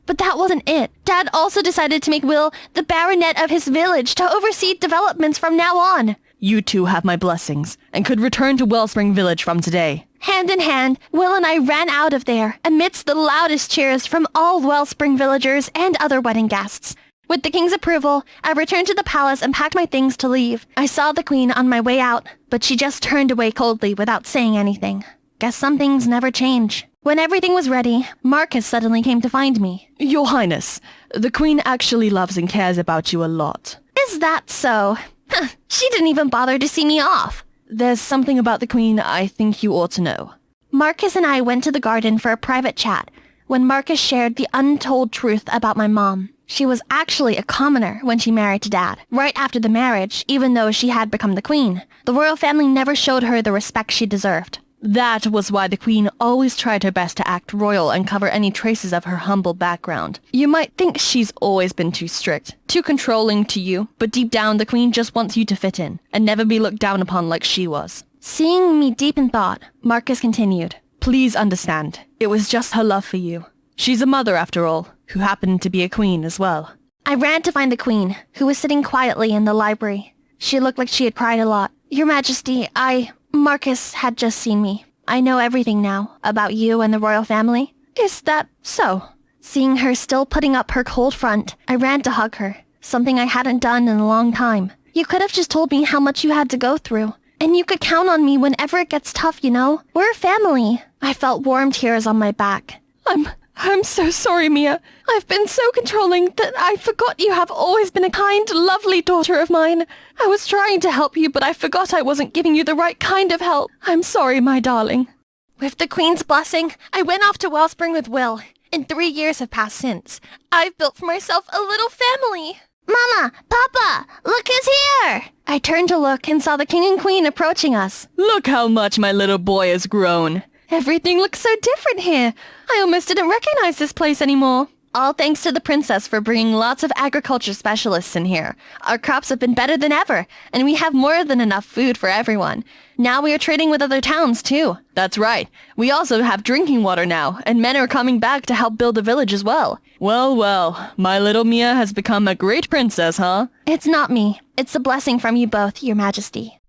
But that wasn't it. Dad also decided to make Will the baronet of his village to oversee developments from now on. You two have my blessings, and could return to Wellspring Village from today. Hand in hand, Will and I ran out of there, amidst the loudest cheers from all Wellspring villagers and other wedding guests. With the king's approval, I returned to the palace and packed my things to leave. I saw the queen on my way out, but she just turned away coldly without saying anything. Guess some things never change. When everything was ready, Marcus suddenly came to find me. Your Highness, the queen actually loves and cares about you a lot. Is that so? She didn't even bother to see me off. There's something about the queen I think you ought to know. Marcus and I went to the garden for a private chat when Marcus shared the untold truth about my mom. She was actually a commoner when she married to Dad, right after the marriage, even though she had become the queen. The royal family never showed her the respect she deserved. That was why the queen always tried her best to act royal and cover any traces of her humble background. You might think she's always been too strict, too controlling to you, but deep down the queen just wants you to fit in and never be looked down upon like she was. Seeing me deep in thought, Marcus continued. Please understand, it was just her love for you. She's a mother, after all, who happened to be a queen as well. I ran to find the queen, who was sitting quietly in the library. She looked like she had cried a lot. Your Majesty, Marcus had just seen me. I know everything now about you and the royal family. Is that so? Seeing her still putting up her cold front, I ran to hug her, something I hadn't done in a long time. You could have just told me how much you had to go through. And you could count on me whenever it gets tough, you know? We're a family. I felt warm tears on my back. I'm so sorry, Mia. I've been so controlling that I forgot you have always been a kind, lovely daughter of mine. I was trying to help you, but I forgot I wasn't giving you the right kind of help. I'm sorry, my darling. With the Queen's blessing, I went off to Wellspring with Will, and 3 years have passed since. I've built for myself a little family. Mama! Papa! Look who's here! I turned to look and saw the King and Queen approaching us. Look how much my little boy has grown. Everything looks so different here. I almost didn't recognize this place anymore. All thanks to the princess for bringing lots of agriculture specialists in here. Our crops have been better than ever, and we have more than enough food for everyone. Now we are trading with other towns, too. That's right. We also have drinking water now, and men are coming back to help build the village as well. Well, my little Mia has become a great princess, huh? It's not me. It's a blessing from you both, Your Majesty.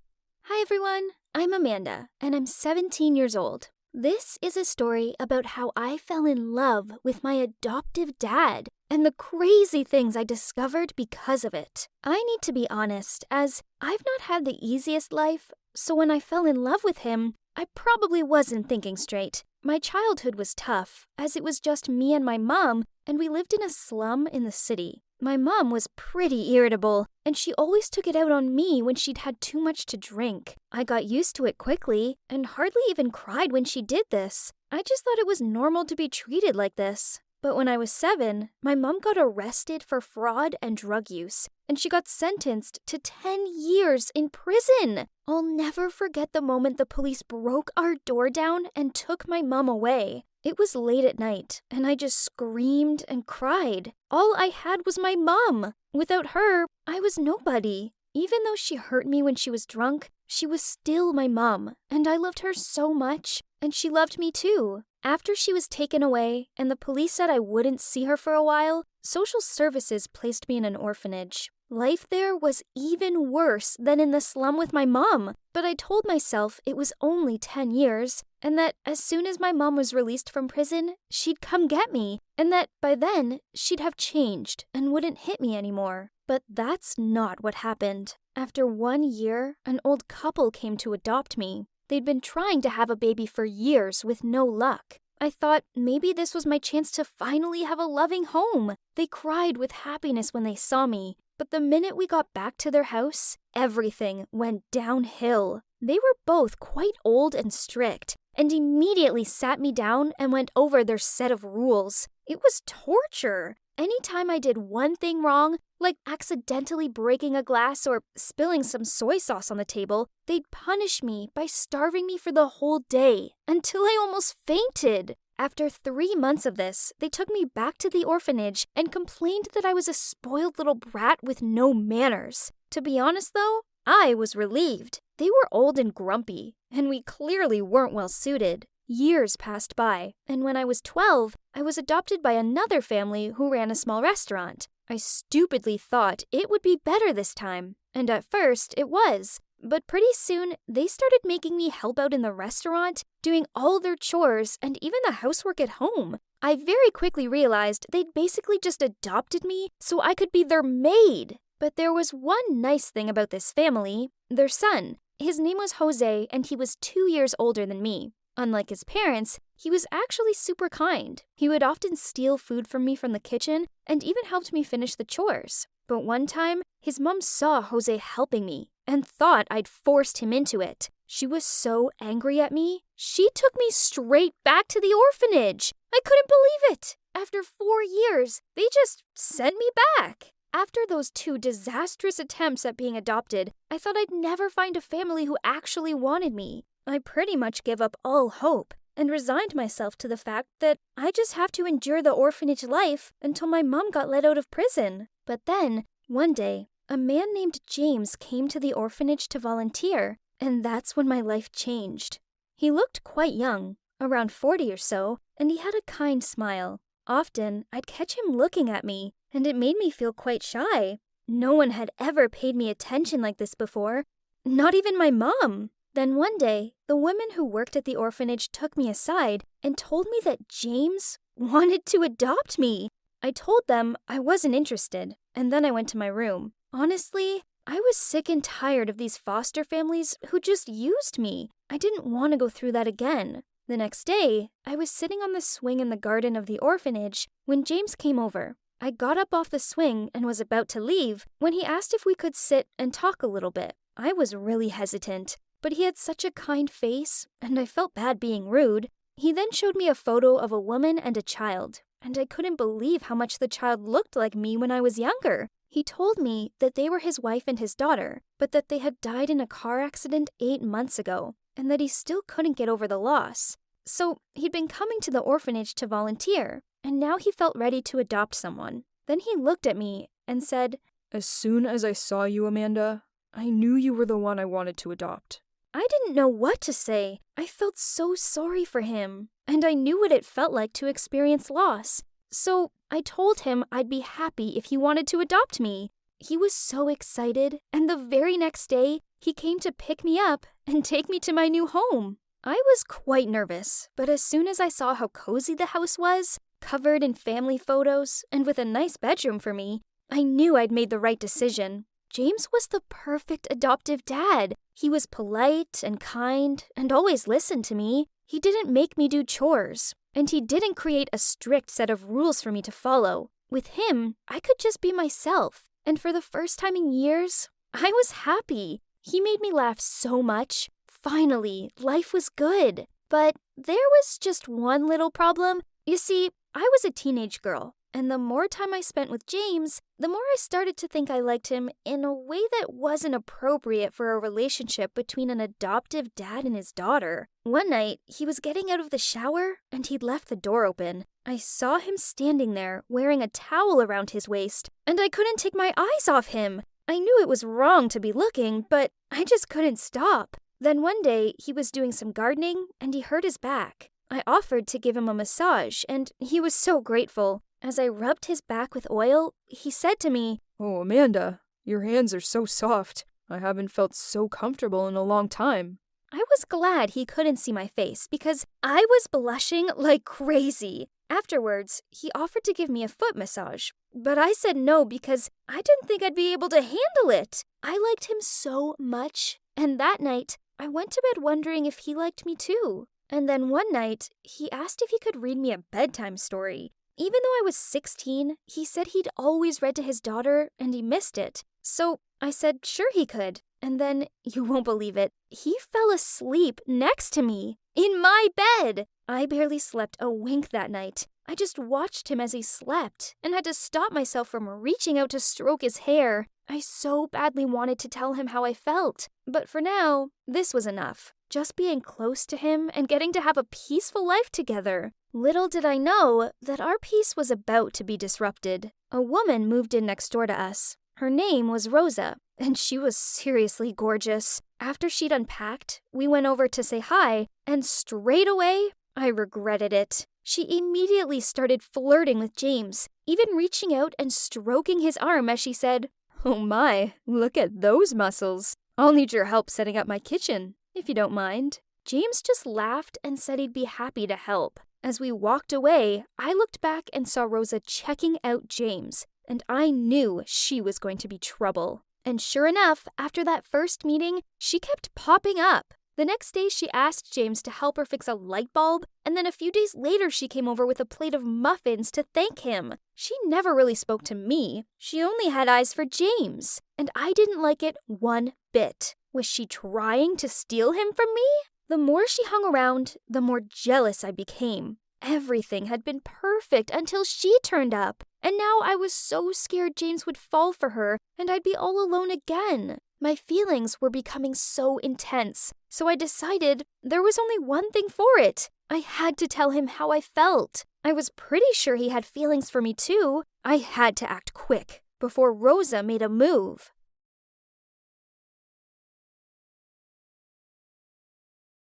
Hi everyone, I'm Amanda, and I'm 17 years old. This is a story about how I fell in love with my adoptive dad and the crazy things I discovered because of it. I need to be honest, as I've not had the easiest life, so when I fell in love with him, I probably wasn't thinking straight. My childhood was tough, as it was just me and my mom, and we lived in a slum in the city. My mom was pretty irritable, and she always took it out on me when she'd had too much to drink. I got used to it quickly, and hardly even cried when she did this. I just thought it was normal to be treated like this. But when I was 7, my mom got arrested for fraud and drug use, and she got sentenced to 10 years in prison. I'll never forget the moment the police broke our door down and took my mom away. It was late at night, and I just screamed and cried. All I had was my mom. Without her, I was nobody. Even though she hurt me when she was drunk, she was still my mom, and I loved her so much, and she loved me too. After she was taken away, and the police said I wouldn't see her for a while, social services placed me in an orphanage. Life there was even worse than in the slum with my mom, but I told myself it was only 10 years, and that as soon as my mom was released from prison, she'd come get me, and that by then, she'd have changed and wouldn't hit me anymore. But that's not what happened. After 1 year, an old couple came to adopt me. They'd been trying to have a baby for years with no luck. I thought maybe this was my chance to finally have a loving home. They cried with happiness when they saw me. But the minute we got back to their house, everything went downhill. They were both quite old and strict, and immediately sat me down and went over their set of rules. It was torture. Anytime I did one thing wrong, like accidentally breaking a glass or spilling some soy sauce on the table, they'd punish me by starving me for the whole day, until I almost fainted. After 3 months of this, they took me back to the orphanage and complained that I was a spoiled little brat with no manners. To be honest though, I was relieved. They were old and grumpy, and we clearly weren't well suited. Years passed by, and when I was 12, I was adopted by another family who ran a small restaurant. I stupidly thought it would be better this time, and at first it was. But pretty soon, they started making me help out in the restaurant, doing all their chores and even the housework at home. I very quickly realized they'd basically just adopted me so I could be their maid. But there was one nice thing about this family, their son. His name was Jose, and he was 2 years older than me. Unlike his parents, he was actually super kind. He would often steal food from me from the kitchen and even helped me finish the chores. But one time, his mom saw Jose helping me and thought I'd forced him into it. She was so angry at me, she took me straight back to the orphanage. I couldn't believe it. After 4 years, they just sent me back. After those 2 disastrous attempts at being adopted, I thought I'd never find a family who actually wanted me. I pretty much gave up all hope and resigned myself to the fact that I just have to endure the orphanage life until my mom got let out of prison. But then, one day, a man named James came to the orphanage to volunteer, and that's when my life changed. He looked quite young, around 40 or so, and he had a kind smile. Often, I'd catch him looking at me, and it made me feel quite shy. No one had ever paid me attention like this before, not even my mom. Then one day, the woman who worked at the orphanage took me aside and told me that James wanted to adopt me. I told them I wasn't interested, and then I went to my room. Honestly, I was sick and tired of these foster families who just used me. I didn't want to go through that again. The next day, I was sitting on the swing in the garden of the orphanage when James came over. I got up off the swing and was about to leave when he asked if we could sit and talk a little bit. I was really hesitant, but he had such a kind face, and I felt bad being rude. He then showed me a photo of a woman and a child, and I couldn't believe how much the child looked like me when I was younger. He told me that they were his wife and his daughter, but that they had died in a car accident 8 months ago, and that he still couldn't get over the loss. So he'd been coming to the orphanage to volunteer, and now he felt ready to adopt someone. Then he looked at me and said, "As soon as I saw you, Amanda, I knew you were the one I wanted to adopt." I didn't know what to say. I felt so sorry for him, and I knew what it felt like to experience loss. So I told him I'd be happy if he wanted to adopt me. He was so excited, and the very next day, he came to pick me up and take me to my new home. I was quite nervous, but as soon as I saw how cozy the house was, covered in family photos, and with a nice bedroom for me, I knew I'd made the right decision. James was the perfect adoptive dad. He was polite and kind and always listened to me. He didn't make me do chores, and he didn't create a strict set of rules for me to follow. With him, I could just be myself, and for the first time in years, I was happy. He made me laugh so much. Finally, life was good. But there was just one little problem. You see, I was a teenage girl, and the more time I spent with James, the more I started to think I liked him in a way that wasn't appropriate for a relationship between an adoptive dad and his daughter. One night, he was getting out of the shower, and he'd left the door open. I saw him standing there, wearing a towel around his waist, and I couldn't take my eyes off him. I knew it was wrong to be looking, but I just couldn't stop. Then one day, he was doing some gardening, and he hurt his back. I offered to give him a massage, and he was so grateful. As I rubbed his back with oil, he said to me, "Oh, Amanda, your hands are so soft. I haven't felt so comfortable in a long time." I was glad he couldn't see my face because I was blushing like crazy. Afterwards, he offered to give me a foot massage, but I said no because I didn't think I'd be able to handle it. I liked him so much, and that night, I went to bed wondering if he liked me too. And then one night, he asked if he could read me a bedtime story. Even though I was 16, he said he'd always read to his daughter and he missed it. So I said sure he could. And then, you won't believe it, he fell asleep next to me, in my bed. I barely slept a wink that night. I just watched him as he slept and had to stop myself from reaching out to stroke his hair. I so badly wanted to tell him how I felt. But for now, this was enough. Just being close to him and getting to have a peaceful life together. Little did I know that our peace was about to be disrupted. A woman moved in next door to us. Her name was Rosa, and she was seriously gorgeous. After she'd unpacked, we went over to say hi, and straight away, I regretted it. She immediately started flirting with James, even reaching out and stroking his arm as she said, "Oh my, look at those muscles. I'll need your help setting up my kitchen, if you don't mind." James just laughed and said he'd be happy to help. As we walked away, I looked back and saw Rosa checking out James, and I knew she was going to be trouble. And sure enough, after that first meeting, she kept popping up. The next day, she asked James to help her fix a light bulb, and then a few days later, she came over with a plate of muffins to thank him. She never really spoke to me. She only had eyes for James, and I didn't like it one bit. Was she trying to steal him from me? The more she hung around, the more jealous I became. Everything had been perfect until she turned up, and now I was so scared James would fall for her and I'd be all alone again. My feelings were becoming so intense, so I decided there was only one thing for it. I had to tell him how I felt. I was pretty sure he had feelings for me too. I had to act quick before Rosa made a move.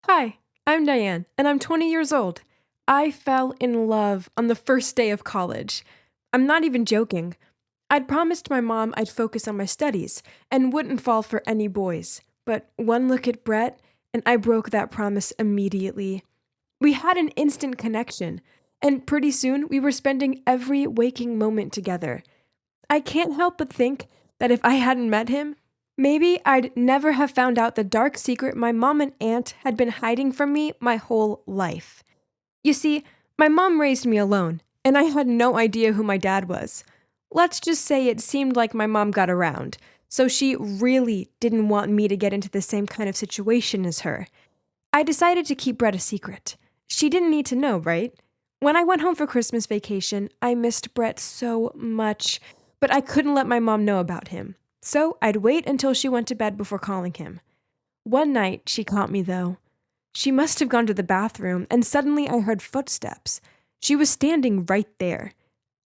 Hi, I'm Diane, and I'm 20 years old. I fell in love on the first day of college. I'm not even joking. I'd promised my mom I'd focus on my studies and wouldn't fall for any boys. But one look at Brett, and I broke that promise immediately. We had an instant connection, and pretty soon we were spending every waking moment together. I can't help but think that if I hadn't met him, maybe I'd never have found out the dark secret my mom and aunt had been hiding from me my whole life. You see, my mom raised me alone, and I had no idea who my dad was. Let's just say it seemed like my mom got around, so she really didn't want me to get into the same kind of situation as her. I decided to keep Brett a secret. She didn't need to know, right? When I went home for Christmas vacation, I missed Brett so much, but I couldn't let my mom know about him. So I'd wait until she went to bed before calling him. One night, she caught me, though. She must have gone to the bathroom, and suddenly I heard footsteps. She was standing right there.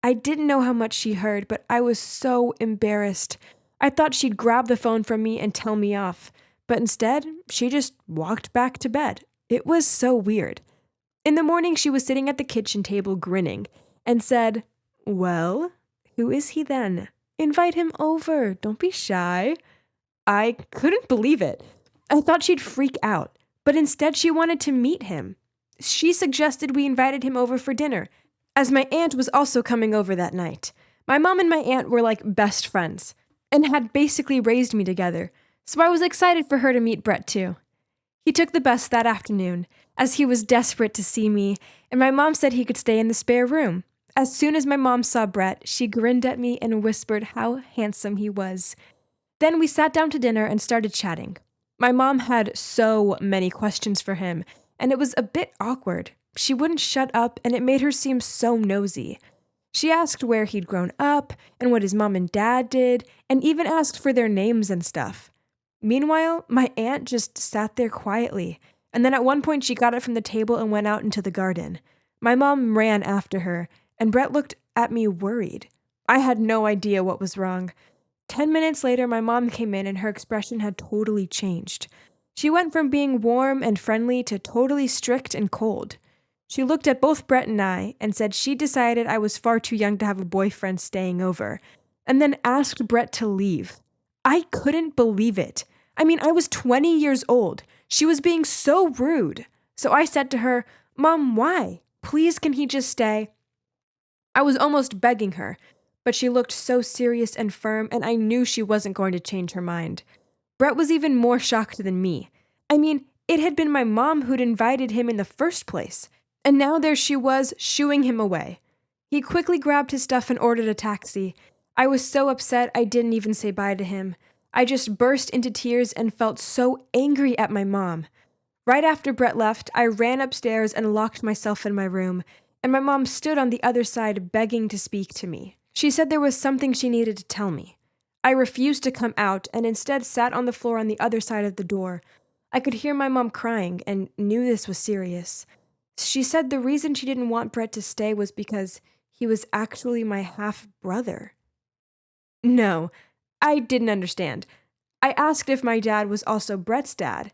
I didn't know how much she heard, but I was so embarrassed. I thought she'd grab the phone from me and tell me off, but instead, she just walked back to bed. It was so weird. In the morning, she was sitting at the kitchen table grinning and said, "Well, who is he then? Invite him over. Don't be shy." I couldn't believe it. I thought she'd freak out, but instead she wanted to meet him. She suggested we invited him over for dinner, as my aunt was also coming over that night. My mom and my aunt were like best friends, and had basically raised me together, so I was excited for her to meet Brett too. He took the bus that afternoon, as he was desperate to see me, and my mom said he could stay in the spare room. As soon as my mom saw Brett, she grinned at me and whispered how handsome he was. Then we sat down to dinner and started chatting. My mom had so many questions for him, and it was a bit awkward. She wouldn't shut up, and it made her seem so nosy. She asked where he'd grown up, and what his mom and dad did, and even asked for their names and stuff. Meanwhile, my aunt just sat there quietly, and then at one point she got up from the table and went out into the garden. My mom ran after her, and Brett looked at me worried. I had no idea what was wrong. 10 minutes later, my mom came in and her expression had totally changed. She went from being warm and friendly to totally strict and cold. She looked at both Brett and I and said she decided I was far too young to have a boyfriend staying over, and then asked Brett to leave. I couldn't believe it. I mean, I was 20 years old. She was being so rude. So I said to her, "Mom, why? Please, can he just stay?" I was almost begging her, but she looked so serious and firm, and I knew she wasn't going to change her mind. Brett was even more shocked than me. I mean, it had been my mom who'd invited him in the first place, and now there she was, shooing him away. He quickly grabbed his stuff and ordered a taxi. I was so upset I didn't even say bye to him. I just burst into tears and felt so angry at my mom. Right after Brett left, I ran upstairs and locked myself in my room, and my mom stood on the other side begging to speak to me. She said there was something she needed to tell me. I refused to come out and instead sat on the floor on the other side of the door. I could hear my mom crying and knew this was serious. She said the reason she didn't want Brett to stay was because he was actually my half-brother. No, I didn't understand. I asked if my dad was also Brett's dad,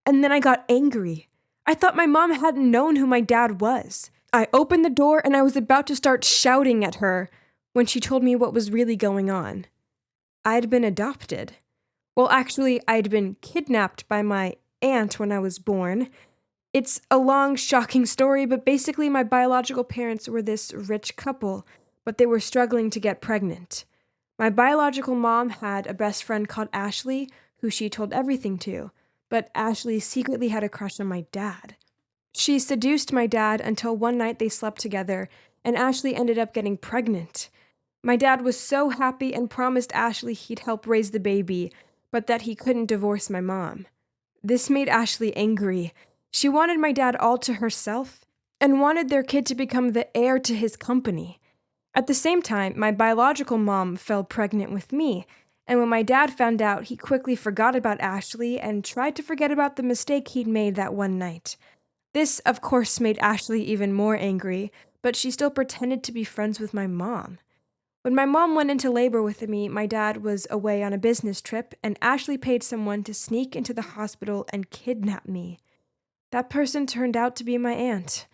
and then I got angry. I thought my mom hadn't known who my dad was. I opened the door and I was about to start shouting at her when she told me what was really going on. I'd been adopted. Well, actually, I'd been kidnapped by my aunt when I was born. It's a long, shocking story, but basically my biological parents were this rich couple, but they were struggling to get pregnant. My biological mom had a best friend called Ashley, who she told everything to, but Ashley secretly had a crush on my dad. She seduced my dad until one night they slept together, and Ashley ended up getting pregnant. My dad was so happy and promised Ashley he'd help raise the baby, but that he couldn't divorce my mom. This made Ashley angry. She wanted my dad all to herself, and wanted their kid to become the heir to his company. At the same time, my biological mom fell pregnant with me, and when my dad found out, he quickly forgot about Ashley and tried to forget about the mistake he'd made that one night. This, of course, made Ashley even more angry, but she still pretended to be friends with my mom. When my mom went into labor with me, my dad was away on a business trip, and Ashley paid someone to sneak into the hospital and kidnap me. That person turned out to be my aunt.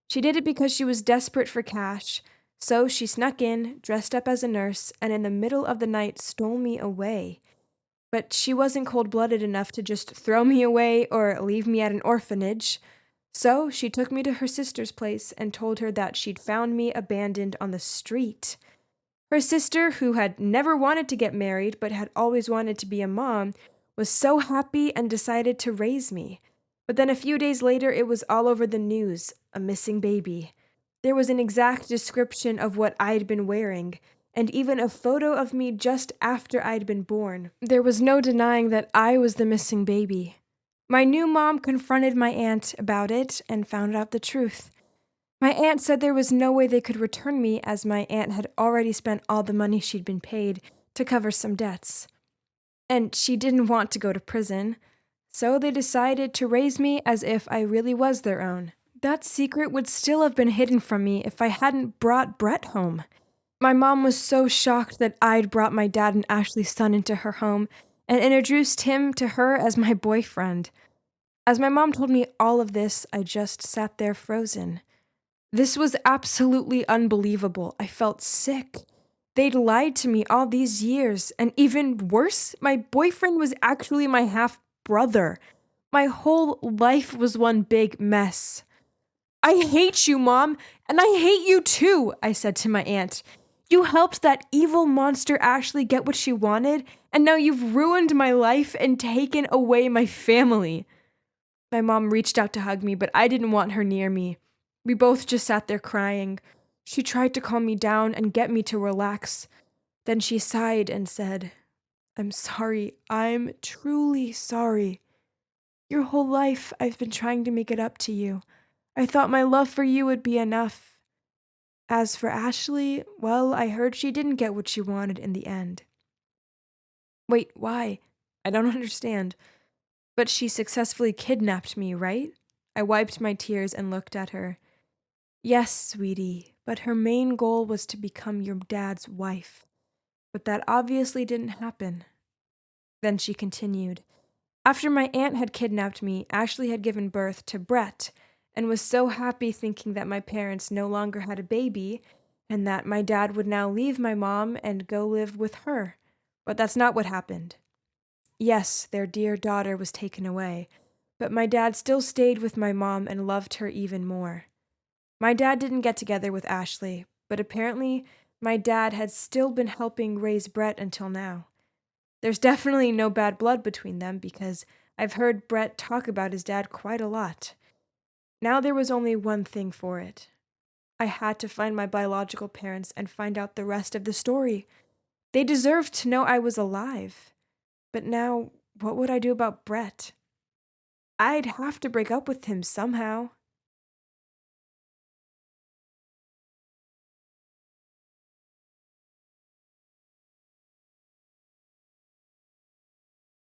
She did it because she was desperate for cash, so she snuck in, dressed up as a nurse, and in the middle of the night stole me away. But she wasn't cold-blooded enough to just throw me away or leave me at an orphanage. So she took me to her sister's place and told her that she'd found me abandoned on the street. Her sister, who had never wanted to get married but had always wanted to be a mom, was so happy and decided to raise me. But then a few days later, it was all over the news, a missing baby. There was an exact description of what I'd been wearing, and even a photo of me just after I'd been born. There was no denying that I was the missing baby. My new mom confronted my aunt about it and found out the truth. My aunt said there was no way they could return me as my aunt had already spent all the money she'd been paid to cover some debts. And she didn't want to go to prison, so they decided to raise me as if I really was their own. That secret would still have been hidden from me if I hadn't brought Brett home. My mom was so shocked that I'd brought my dad and Ashley's son into her home and introduced him to her as my boyfriend. As my mom told me all of this, I just sat there frozen. This was absolutely unbelievable. I felt sick. They'd lied to me all these years, and even worse, my boyfriend was actually my half-brother. My whole life was one big mess. "I hate you, Mom, and I hate you too," I said to my aunt. "You helped that evil monster Ashley get what she wanted, and now you've ruined my life and taken away my family." My mom reached out to hug me, but I didn't want her near me. We both just sat there crying. She tried to calm me down and get me to relax. Then she sighed and said, "I'm sorry. I'm truly sorry. Your whole life I've been trying to make it up to you. I thought my love for you would be enough. As for Ashley, well, I heard she didn't get what she wanted in the end." "Wait, why? I don't understand." "But she successfully kidnapped me, right?" I wiped my tears and looked at her. "Yes, sweetie, but her main goal was to become your dad's wife. But that obviously didn't happen." Then she continued, "After my aunt had kidnapped me, Ashley had given birth to Brett, and was so happy thinking that my parents no longer had a baby, and that my dad would now leave my mom and go live with her. But that's not what happened. Yes, their dear daughter was taken away, but my dad still stayed with my mom and loved her even more. My dad didn't get together with Ashley, but apparently my dad had still been helping raise Brett until now. There's definitely no bad blood between them because I've heard Brett talk about his dad quite a lot. Now there was only one thing for it. I had to find my biological parents and find out the rest of the story. They deserved to know I was alive. But now, what would I do about Brett? I'd have to break up with him somehow.